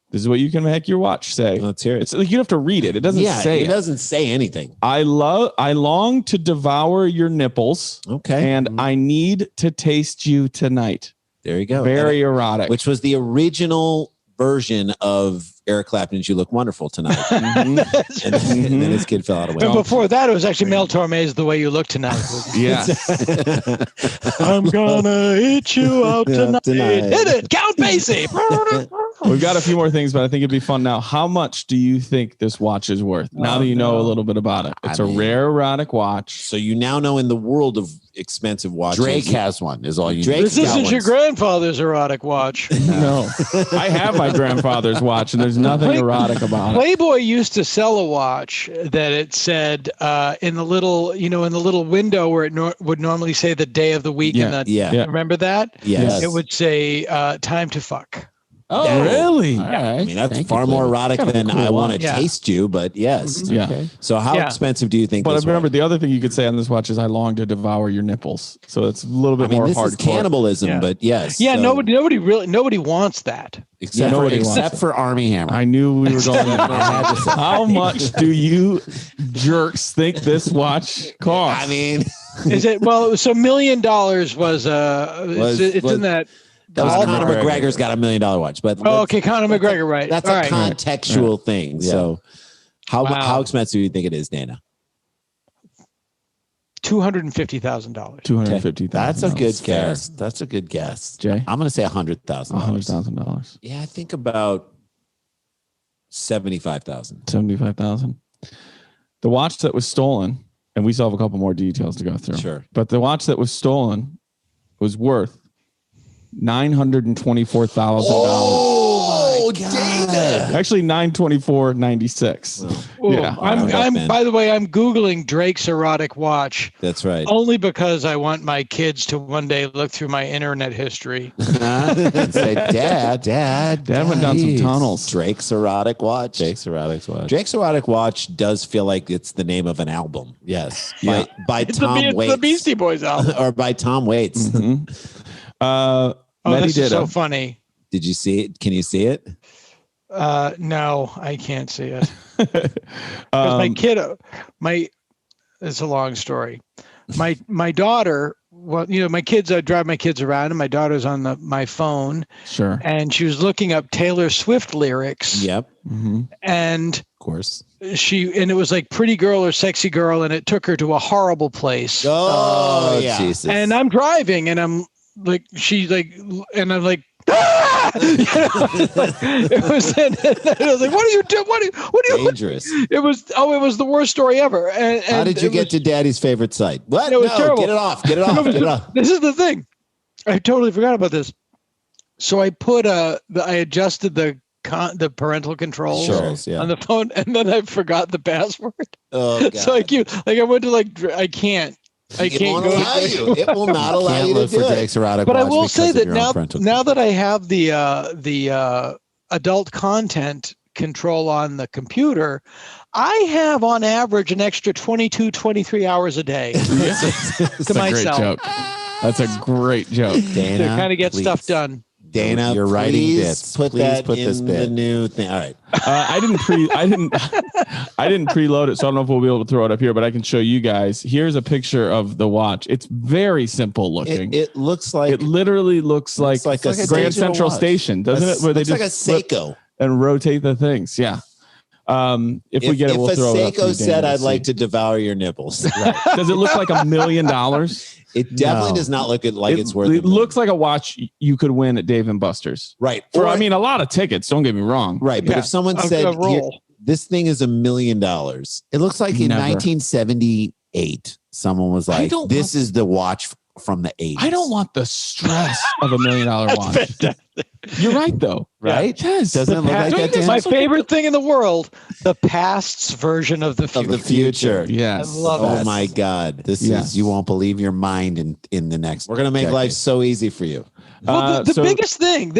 this is what you can make your watch say. Let's hear it. It's like you have to read it. It doesn't say it. doesn't say anything. I long to devour your nipples. Okay. And I need to taste you tonight. There you go. Very erotic. Which was the original version of Eric Clapton's "You Look Wonderful Tonight." And then his kid fell out of And before that, it was actually Mel Torme's "The Way You Look Tonight." Yeah. I'm gonna hit you out tonight. Hit it, Count Basie. We've got a few more things, but I think it'd be fun now. How much do you think this watch is worth? Now that you know a little bit about it. It's a rare erotic watch. So you now know in the world of expensive watches. Drake has one, is all you Drake need. This isn't your grandfather's erotic watch. No. I have my grandfather's watch, and there's nothing erotic about it. Playboy used to sell a watch that it said in the little window where it would normally say the day of the week. Yeah. Remember that? Yes. It would say time to fuck. Oh, really? All right. I mean, that's far more erotic than "I want to taste you," but yes. Yeah. Okay. So how expensive do you think? But remember, the other thing you could say on this watch is "I long to devour your nipples." So it's a little bit more this hardcore. is cannibalism, but yes. Yeah. So, Nobody wants that. except for Army Hammer. I knew we were going there. How much do you jerks think this watch costs? I mean, is it? Well, so $1 million was it's in that. Conor McGregor's got $1 million watch, but okay, Conor McGregor, right? That's a contextual thing. Yeah. So, how expensive do you think it is, Dana? $250,000. $250,000. That's a good guess. That's a good guess. Jay, I'm going to say $100,000. $100,000. Yeah, I think about $75,000. $75,000. The watch that was stolen, and we still have a couple more details to go through. Sure, but the watch that was stolen was worth $924,000. Oh, Oh, Dana. Actually, 9/24/96. Yeah. I'm by the way, I'm Googling Drake's erotic watch. That's right. Only because I want my kids to one day look through my internet history. And say, Dad went down some tunnels. Drake's erotic watch. Drake's erotic watch does feel like it's the name of an album. Yes. By Tom Waits. It's the Beastie Boys album. Or by Tom Waits. This is so funny. Did you see it? Can you see it? No, I can't see it. My kid, it's a long story. My daughter, my kids, I drive my kids around, and my daughter's on my phone. Sure. And she was looking up Taylor Swift lyrics. Yep. Mm-hmm. And of course, it was like Pretty Girl or Sexy Girl, and it took her to a horrible place. Oh yeah. Jesus. And I'm driving, and I'm like, and I'm like, ah! It was. I was like, "What are you doing? What are you?" Dangerous. It was the worst story ever. And how did you get to Daddy's favorite site? What? It was terrible. Get it off. Get it off. This is the thing. I totally forgot about this. So I put I adjusted the parental controls on the phone, and then I forgot the password. Oh God. So I went to I can't. It will not allow you to do Drake's erotic But watch I will say that now that I have the adult content control on the computer, I have on average an extra 22, 23 hours a day to myself. Great joke. That's a great joke. Dana, to kind of get stuff done. Dana, you're writing bits. Put this in the new thing. All right. I didn't preload it, so I don't know if we'll be able to throw it up here, but I can show you guys. Here's a picture of the watch. It's very simple looking. It looks like it literally looks like a Grand Central Station, doesn't it? Where they just like a Seiko and rotate the things. Yeah. If we get it, we'll throw it up. If a Seiko said, "I'd like to devour your nipples," right. Does it look like $1 million? It definitely does not look like it's worth it. It looks like a watch you could win at Dave and Buster's. Right. For a lot of tickets, don't get me wrong. Right. But if someone said this thing is $1 million, it looks like in 1978, someone was like, this is the watch from the 80s. I don't want the stress of $1 million watch. You're right, though. Right? Yes. Doesn't it look like that? My favorite thing in the world, the past's version of the future. Yes. I love it. Oh my God. This is, you won't believe your mind in the next. We're going to make life so easy for you. Well, the biggest thing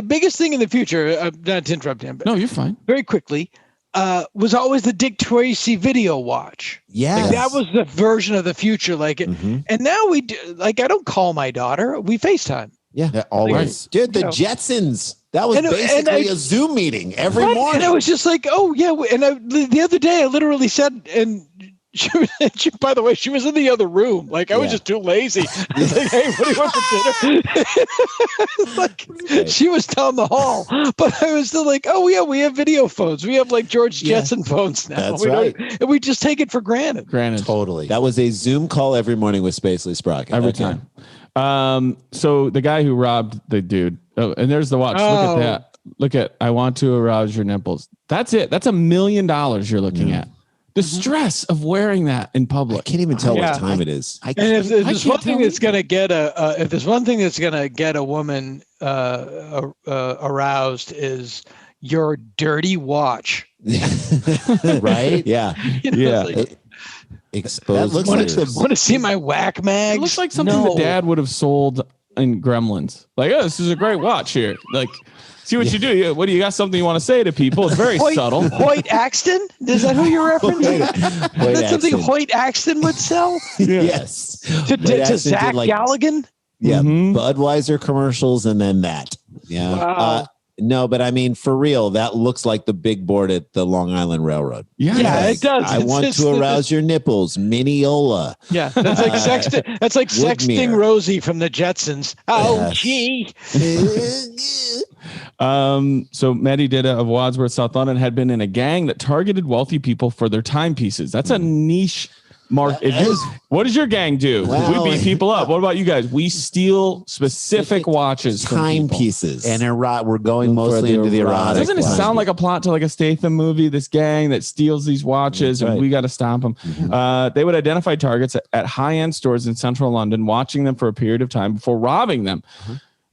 in the future, not to interrupt him, but no, you're fine. Very quickly, was always the Dick Tracy video watch. Yeah, that was the version of the future. And now we do. I don't call my daughter. We FaceTime. Yeah, always, dude. The Jetsons. That was basically a Zoom meeting every morning. And I was just like, oh yeah. And the other day, I literally said, and she, by the way, she was in the other room. I was just too lazy. I was like, hey, what do you want for dinner? She was down the hall, but I was still like, oh yeah, we have video phones. We have George Jetson phones now. That's right. And we just take it for granted. Totally. That was a Zoom call every morning with Spacely Sprocket. Every time. So the guy who robbed the dude, and there's the watch. Look at that. Look at, I want to arouse your nipples. That's it. That's $1 million you're looking at. The stress of wearing that in public. I can't even tell what time it is. If there's one thing that's going to get a woman aroused is your dirty watch. Right? Yeah. Exposed. Want to see my whack mags? It looks like something the dad would have sold in Gremlins. This is a great watch here. See what you do. What do you got? Something you want to say to people? It's very subtle. Hoyt Axton? Is that who you're referencing? That's something Hoyt Axton would sell? Yes. To Zach Galligan? Yeah. Budweiser commercials and then that. Yeah. Wow. No, but I mean, for real, that looks like the big board at the Long Island Railroad. Yeah, it does. I want to arouse your nipples, Mineola. Yeah, that's like sexting. That's like sexting Rosie from the Jetsons. Oh, gee. So Maddie Ditta of Wadsworth, South London, had been in a gang that targeted wealthy people for their timepieces. That's a niche mark. What does your gang do? Well, we beat people up. What about you guys? We steal specific watches, timepieces, and we're going mostly into the erotic. Doesn't it sound like a plot to a Statham movie? This gang that steals these watches, and we got to stop them. They would identify targets at high-end stores in central London, watching them for a period of time before robbing them.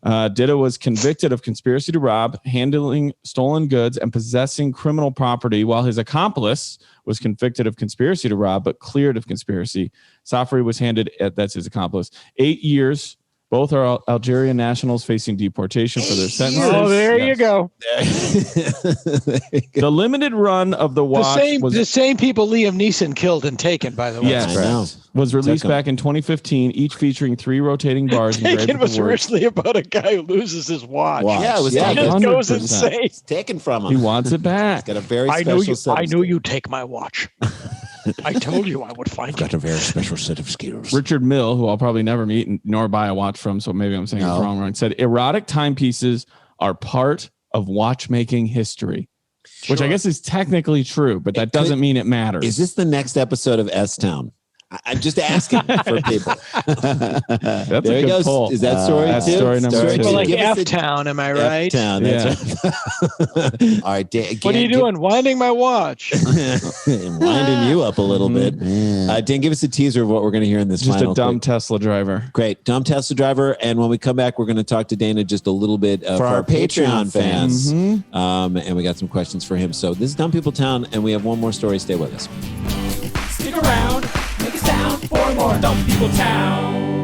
Ditta was convicted of conspiracy to rob, handling stolen goods, and possessing criminal property, while his accomplice was convicted of conspiracy to rob, but cleared of conspiracy. Safri was handed, that's his accomplice, 8 years. Both are Algerian nationals facing deportation for their sentences. Oh, there you go. The limited run of the watch the same people Liam Neeson killed and Taken, by the way. Yes, was released back in 2015, each featuring 3 rotating bars. Taken was originally about a guy who loses his watch. Yeah, it was He just goes insane. It's taken from him. He wants it back. He's got a very special set of I knew you take my watch. I told you I would find it. Got a very special set of skills. Richard Mill, who I'll probably never meet nor buy a watch from, so maybe I'm saying it wrong, said erotic timepieces are part of watchmaking history, which I guess is technically true, but that doesn't mean it matters. Is this the next episode of S-Town? I'm just asking for people. That's there a good goes. pull. Is that story that's two? story number two. Well, like F-Town, am I right? F-Town, that's right. All right, Dan, what are you doing? Winding my watch. Winding you up a little bit. Dan, give us a teaser of what we're going to hear in this just final a dumb clip. Tesla driver. Great. Dumb Tesla driver. And when we come back, we're going to talk to Dana just a little bit for our Patreon fans. And we got some questions for him. So this is Dumb People Town, and we have one more story. Stay with us. Stick around, make a sound for more Dumb People Town.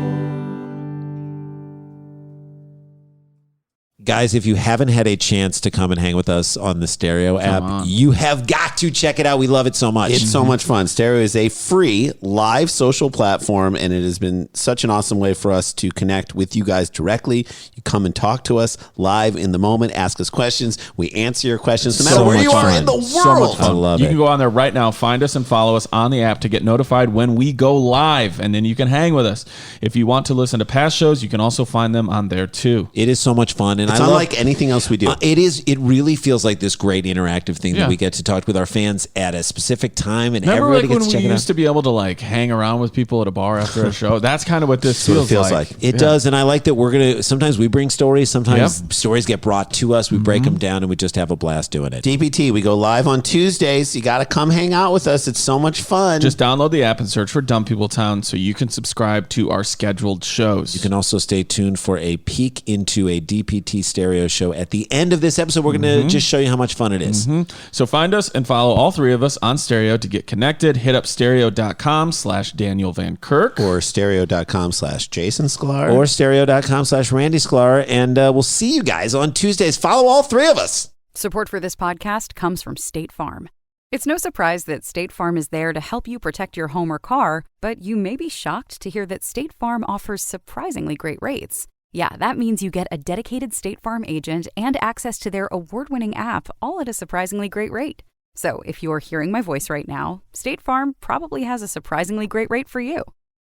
Guys, if you haven't had a chance to come and hang with us on the Stereo app, you have got to check it out. We love it so much. It's so much fun. Stereo is a free live social platform, and it has been such an awesome way for us to connect with you guys directly. You come and talk to us live in the moment, ask us questions. We answer your questions no matter where you are in the world. So much fun. I love you it. can go on there right now, find us and follow us on the app to get notified when we go live, and then you can hang with us. If you want to listen to past shows, you can also find them on there too. It is so much fun, and It's unlike anything else we do. It is. It really feels like this great interactive thing that we get to talk with our fans at a specific time, and Remember everybody like gets to when check we it used out. to be able to like hang around with people at a bar after a show? That's kind of what this feels like. It does, and I like that we're gonna. Sometimes we bring stories. Sometimes stories get brought to us. We break them down, and we just have a blast doing it. DPT, we go live on Tuesdays. You got to come hang out with us. It's so much fun. Just download the app and search for Dumb People Town so you can subscribe to our scheduled shows. You can also stay tuned for a peek into a DPT stereo show at the end of this episode. We're going to just show you how much fun it is. So find us and follow all 3 of us on Stereo to get connected. Hit up stereo.com/Daniel Van Kirk or stereo.com/Jason Sklar or stereo.com/Randy Sklar. And we'll see you guys on Tuesdays. Follow all 3 of us. Support for this podcast comes from State Farm. It's no surprise that State Farm is there to help you protect your home or car, but you may be shocked to hear that State Farm offers surprisingly great rates. Yeah, that means you get a dedicated State Farm agent and access to their award-winning app, all at a surprisingly great rate. So if you're hearing my voice right now, State Farm probably has a surprisingly great rate for you.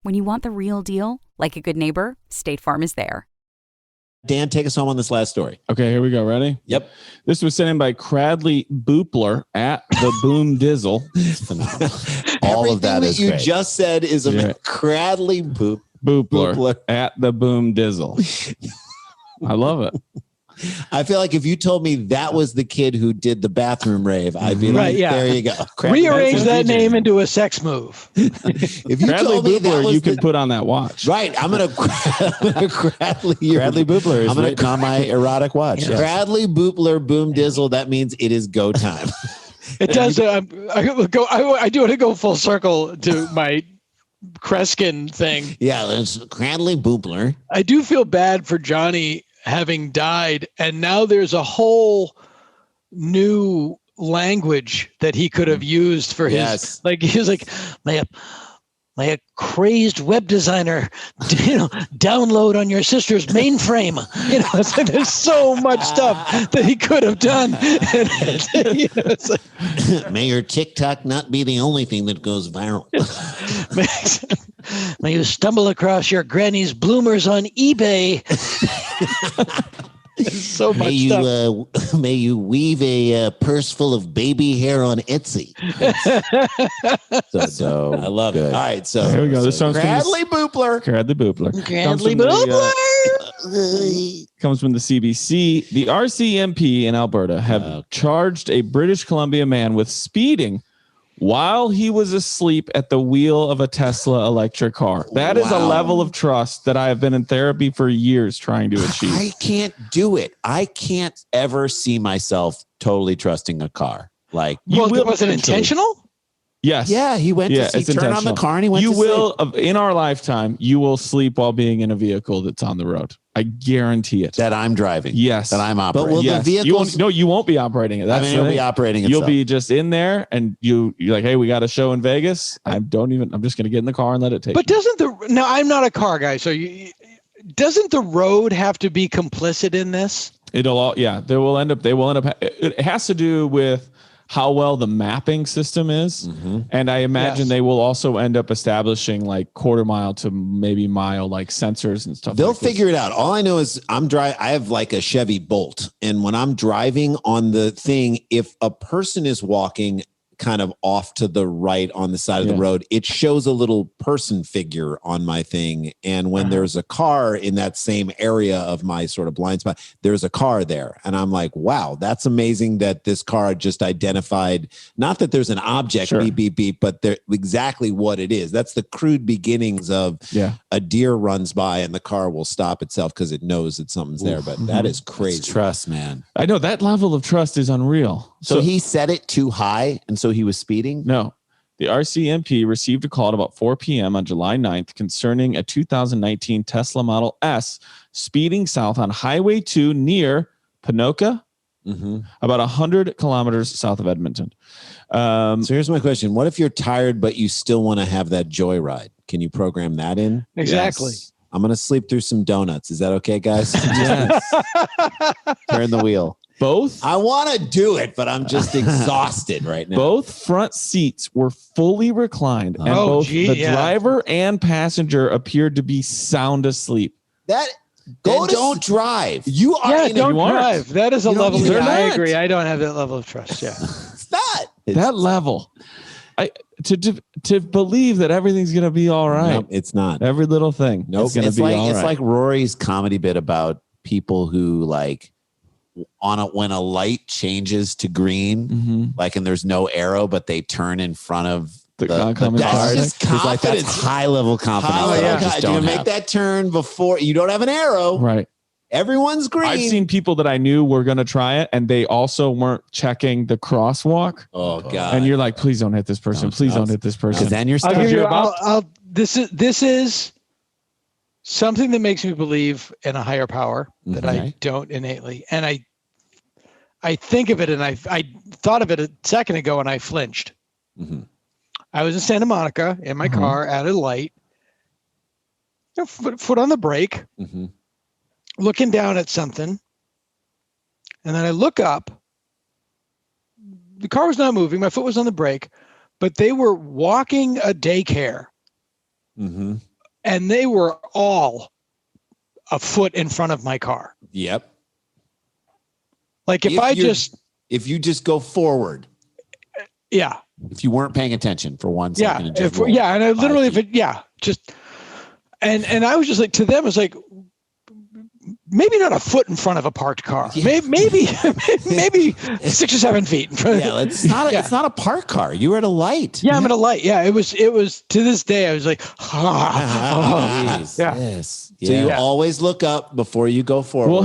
When you want the real deal, like a good neighbor, State Farm is there. Dan, take us home on this last story. Okay, here we go. Ready? Yep. This was sent in by Cradley Boopler at the Boom Dizzle. All of that is you great. just said is a Cradley Boopler at the Boom Dizzle. I love it. I feel like if you told me that was the kid who did the bathroom rave, I'd be like, there you go. Rearrange that name into a sex move. If you Cradley told me that Boopler, was you can put on that watch. Right. I'm going to Cradley Boopler is written on my erotic watch. Yes. Cradley Boopler Boom Dizzle. That means it is go time. It does. I do want to go full circle to my Kreskin thing. Yeah, it's Cradley Boopler. I do feel bad for Johnny having died, and now there's a whole new language that he could have used for his. Like he was like, my crazed web designer, download on your sister's mainframe. It's like, there's so much stuff that he could have done. It's like, may your TikTok not be the only thing that goes viral. May you stumble across your granny's bloomers on eBay. So much stuff. May you weave a purse full of baby hair on Etsy. so I love it. All right, so here we go. This sounds Cradley Boopler. Cradley Boopler. Cradley Boopler. Comes from the CBC. The RCMP in Alberta have charged a British Columbia man with speeding while he was asleep at the wheel of a Tesla electric car. That is a level of trust that I have been in therapy for years trying to achieve. I can't do it. I can't ever see myself totally trusting a car. Like, was it intentional? Yes. Yeah, he went to turn on the car and he went to sleep. In our lifetime, you will sleep while being in a vehicle that's on the road. I guarantee it. That I'm driving. Yes. That I'm operating. But will the vehicles... You won't be operating it. You'll be operating it. You'll be just in there and you're like, hey, we got a show in Vegas. I'm just going to get in the car and let it take But now I'm not a car guy. So doesn't the road have to be complicit in this? They will end up, it has to do with how well the mapping system is. Mm-hmm. And I imagine they will also end up establishing like quarter mile to maybe mile, like sensors and stuff. They'll figure it out. All I know is I have like a Chevy Bolt. And when I'm driving on the thing, if a person is walking kind of off to the right on the side of the road, it shows a little person figure on my thing. And when there's a car in that same area of my sort of blind spot, there's a car there. And I'm like, wow, that's amazing that this car just identified, not that there's an object, beep, beep, beep, but they're exactly what it is. That's the crude beginnings of a deer runs by and the car will stop itself because it knows that something's there. But that is crazy. That's trust, man. I know that level of trust is unreal. So he set it too high, and so he was speeding? No. The RCMP received a call at about 4 p.m. on July 9th concerning a 2019 Tesla Model S speeding south on Highway 2 near Ponoka, about 100 kilometers south of Edmonton. So here's my question. What if you're tired, but you still want to have that joyride? Can you program that in? Exactly. Yes. I'm going to sleep through some donuts. Is that okay, guys? Yes. Turn the wheel. Both? I want to do it, but I'm just exhausted right now. Both front seats were fully reclined, and both the driver and passenger appeared to be sound asleep. Don't drive. You are don't drive. That is a level. I agree. I don't have that level of trust. Yeah. It's not. That level. To believe that everything's going to be all right. No, it's not. Every little thing. Nope. It's like Rory's comedy bit about people who like, when a light changes to green, like, and there's no arrow, but they turn in front of the oncoming car. That's just confidence. That's high level confidence. You make that turn before you don't have an arrow. Right. Everyone's green. I've seen people that I knew were going to try it, and they also weren't checking the crosswalk. Oh God! And you're like, please don't hit this person. Please don't hit this person. Then you're stuck. This is something that makes me believe in a higher power that I don't innately. And I think of it, and I thought of it a second ago, and I flinched. I was in Santa Monica in my car at a light, foot on the brake, looking down at something. And then I look up. The car was not moving. My foot was on the brake, but they were walking a daycare. And they were all a foot in front of my car. Yep. Like if you just go forward. Yeah. If you weren't paying attention for 1 second. And I literally, and I was just like, to them, it's like, maybe not a foot in front of a parked car. Yeah. Maybe 6 or 7 feet in front. Yeah, it's not a parked car. You were at a light. Yeah, I'm at a light. Yeah, it was to this day. I was like, yes. So you always look up before you go forward. Well,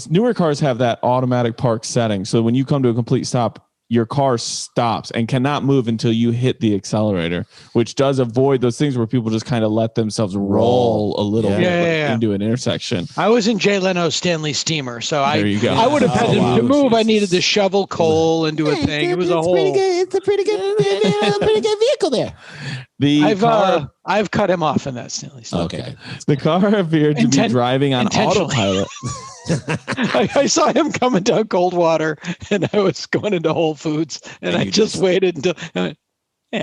newer cars have that automatic park setting. So when you come to a complete stop, your car stops and cannot move until you hit the accelerator, which does avoid those things where people just kind of let themselves roll a little bit into an intersection. I was in Jay Leno's Stanley Steamer, so I would have had to move. Geez. I needed to shovel coal and do a thing. It was a whole. It's a pretty good vehicle there. I've cut him off in that Stanley Steamer. Okay. The car appeared to be driving on autopilot. I saw him coming down Coldwater, and I was going into Whole Foods, and I just waited until.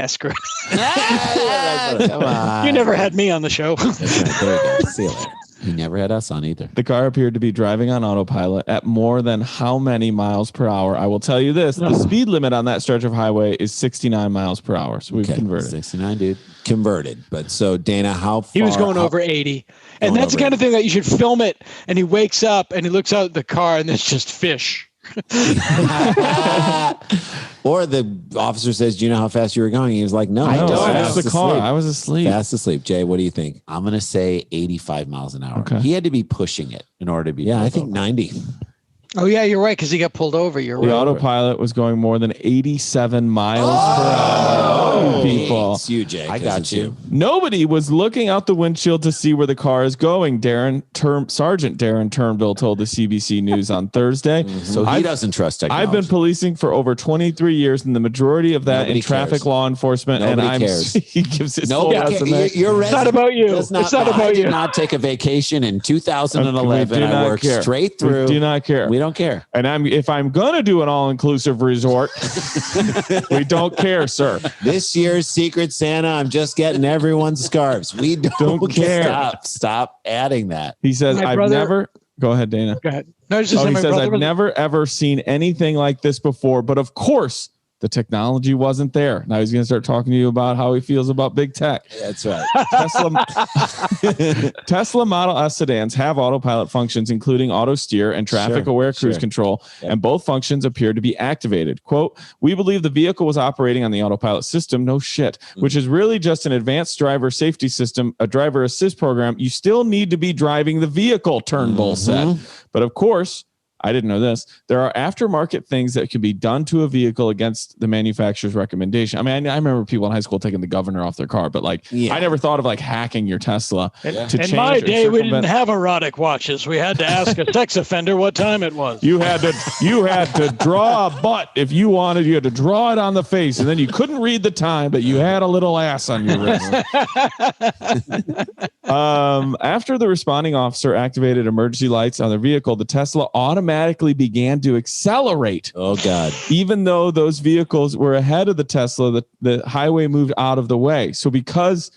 Screw it. Come on. You never had me on the show. That's right. There you go. See you later. He never had us on either. The car appeared to be driving on autopilot at more than how many miles per hour? I will tell you this. The speed limit on that stretch of highway is 69 miles per hour. So we've converted. 69, dude. Converted. But so, Dana, how far? He was going over 80. And that's the kind of thing that you should film it. And he wakes up and he looks out at the car and there's just fish. Or the officer says, "Do you know how fast you were going?" He was like, "No, I don't. That's the car. I was asleep. Fast asleep." Jay, what do you think? I'm going to say 85 miles an hour. Okay. He had to be pushing it in order to be. Yeah, I think 90. Oh yeah, you're right because he got pulled over. You're The right. autopilot was going more than 87 miles per hour. People. It's you, Jay. I got you. Nobody was looking out the windshield to see where the car is going. Sergeant Darren Turnbull told the CBC News on Thursday. So he doesn't trust technology. I've been policing for over 23 years, and the majority of that Nobody in traffic cares. law enforcement. Nobody and cares. He gives his No, full resume. It's not about you. It's not I about did you. not take a vacation in 2011. We do I not worked care. straight through. We do not care. We don't care. And if I'm gonna do an all-inclusive resort, we don't care, sir. This year's Secret Santa, I'm just getting everyone's scarves. We don't care. Stop adding that. He says, My "I've brother- never." Go ahead, Dana. Go ahead. No, it's just He my says, brother "I've was- never ever seen anything like this before, but of course." The technology wasn't there. Now he's going to start talking to you about how he feels about big tech. That's right. Tesla Model S sedans have autopilot functions, including auto steer and traffic aware cruise control, and both functions appear to be activated. Quote, "We believe the vehicle was operating on the autopilot system, no shit, which is really just an advanced driver safety system, a driver assist program. You still need to be driving the vehicle," Turnbull said. But of course, I didn't know this. There are aftermarket things that can be done to a vehicle against the manufacturer's recommendation. I mean, I remember people in high school taking the governor off their car, but I never thought of hacking your Tesla to change. In my or day, we circumvent. didn't have erotic watches. We had to ask a sex offender what time it was. You had to draw a butt if you wanted. You had to draw it on the face, and then you couldn't read the time, but you had a little ass on your wrist. After the responding officer activated emergency lights on their vehicle, the Tesla automatically began to accelerate. Oh, God. Even though those vehicles were ahead of the Tesla, the highway moved out of the way. So because,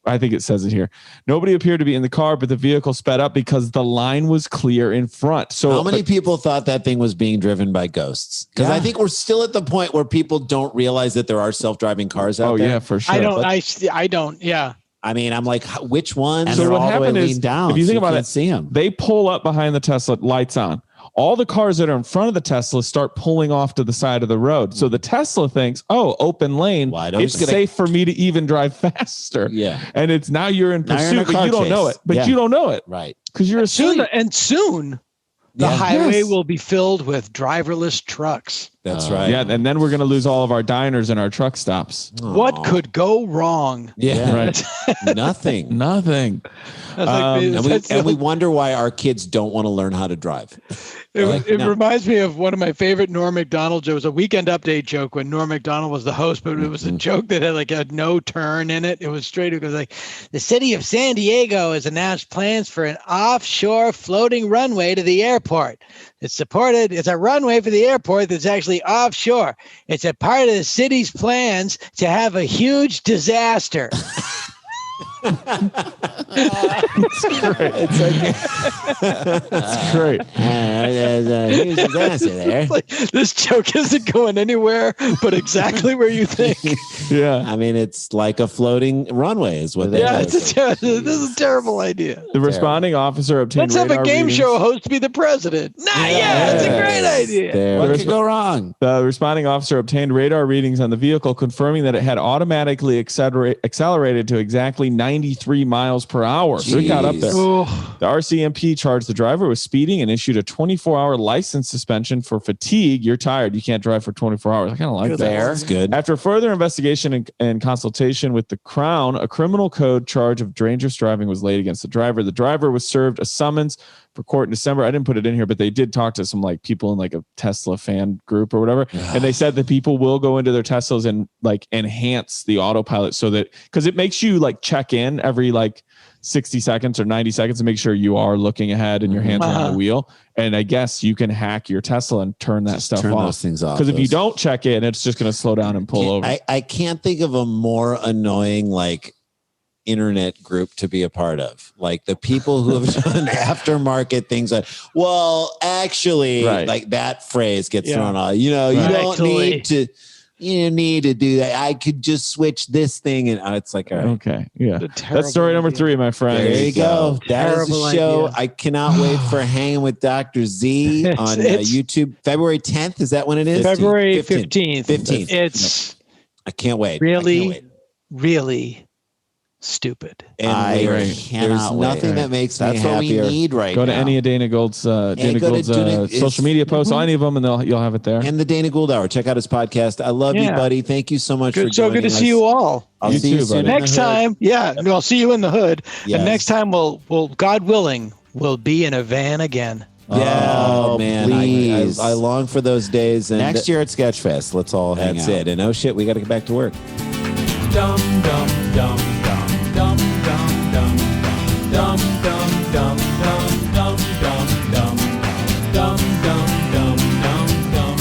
I think it says it here, nobody appeared to be in the car, but the vehicle sped up because the line was clear in front. So how many people thought that thing was being driven by ghosts? Because I think we're still at the point where people don't realize that there are self-driving cars out there. Oh, yeah, for sure. I don't. Yeah. I mean, I'm like, which ones? And So they're what all the way happened is, leaned down, if you so think about can't it, see them. they pull up behind the Tesla, lights on. All the cars that are in front of the Tesla start pulling off to the side of the road. So the Tesla thinks, oh, open lane. It's safe for me to even drive faster. Yeah. And it's now you're in Now you're in pursuit, a but car you don't chase. know it. But Yeah. you don't know it. Right. Because you're asleep. Soon, the Yeah. highway Yes. will be filled with driverless trucks. That's right. Yeah, and then we're going to lose all of our diners and our truck stops. What could go wrong? Yeah. Right. Nothing. Nothing. And we wonder why our kids don't want to learn how to drive. It reminds me of one of my favorite Norm Macdonald jokes, a Weekend Update joke when Norm Macdonald was the host, but it was a joke that had a no turn in it. It was straight. It was like, the city of San Diego has announced plans for an offshore floating runway to the airport. It's a runway for the airport that's actually offshore. It's a part of the city's plans to have a huge disaster. That's great. Here's his answer there. Like, this joke isn't going anywhere but exactly where you think. Yeah. I mean, it's like a floating runway is what they Yeah, do. this is a terrible idea. The responding officer obtained Let's have a radar game readings. show host be the president. That's a great idea. There. What could go wrong? The responding officer obtained radar readings on the vehicle, confirming that it had automatically accelerated to exactly 93 miles per hour. So it got up there. Oh, The RCMP charged the driver with speeding and issued a 24-hour license suspension for fatigue. You're tired. You can't drive for 24 hours. I kind of like that. That's good. After further investigation and consultation with the Crown, a criminal code charge of dangerous driving was laid against the driver. The driver was served a summons for court in December. I didn't put it in here, but they did talk to some people in a Tesla fan group or whatever. And they said that people will go into their Teslas and enhance the autopilot so that, because it makes you check in every 60 seconds or 90 seconds to make sure you are looking ahead and your hands are on the wheel. And I guess you can hack your Tesla and turn that stuff turn off. those things off. Because if you don't check in, it's just going to slow down and pull over. I can't think of a more annoying internet group to be a part of. The people who have done aftermarket things well, actually, Right. that phrase gets Yeah. thrown out. You don't Actually. need to. You need to do that. I could just switch this thing, and it's like, all right. Okay, yeah. That's story number 3, my friend. There you go. That is the show. Idea. I cannot wait for Hanging with Dr. Z on YouTube. February 10th. Is that when it is? February 15th. 15th. It's I can't wait. really stupid. And there's nothing that makes me happier. What we need right Go now. to any of Dana Gould's, social media posts, any of them, and you'll have it there. And the Dana Gould Hour. Check out his podcast. I love you, buddy. Thank you so much for joining us. So good to see you all. I'll see you soon. Next time, I'll see you in the hood. Yes. And next time, we'll, God willing, we'll be in a van again. Yeah, man. Please. I long for those days. And next year at Sketchfest, let's all hang out. That's it. And oh shit, we got to get back to work. Dum dum dum dum dum dum dum dum dum dum dum dum dum dum dum dum dum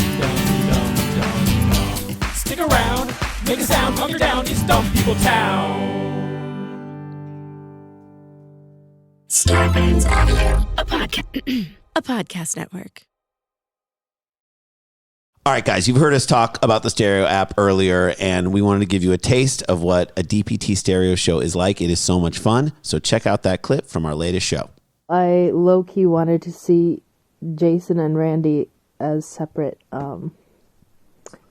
dum. Stick around, make a sound, hunker down. It's Dumb People Town. Starburns Audio, a podcast network. All right, guys, you've heard us talk about the stereo app earlier, and we wanted to give you a taste of what a DPT stereo show is like. It is so much fun. So check out that clip from our latest show. I low-key wanted to see Jason and Randy as separate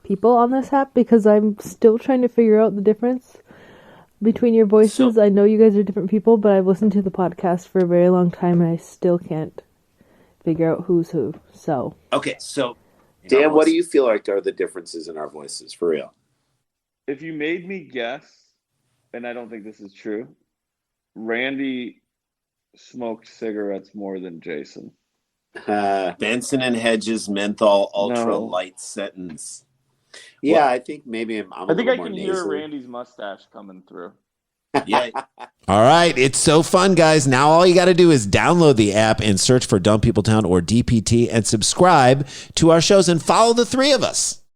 people on this app because I'm still trying to figure out the difference between your voices. I know you guys are different people, but I've listened to the podcast for a very long time, and I still can't figure out who's who. So okay, so Dan, what do you feel like are the differences in our voices, for real? If you made me guess, and I don't think this is true, Randy smoked cigarettes more than Jason. Benson and Hedges menthol ultra light sentence. Yeah, well, I think maybe I think I can hear Randy's mustache coming through. Yeah. All right. It's so fun, guys. Now all you got to do is download the app and search for Dumb People Town or DPT and subscribe to our shows and follow the three of us.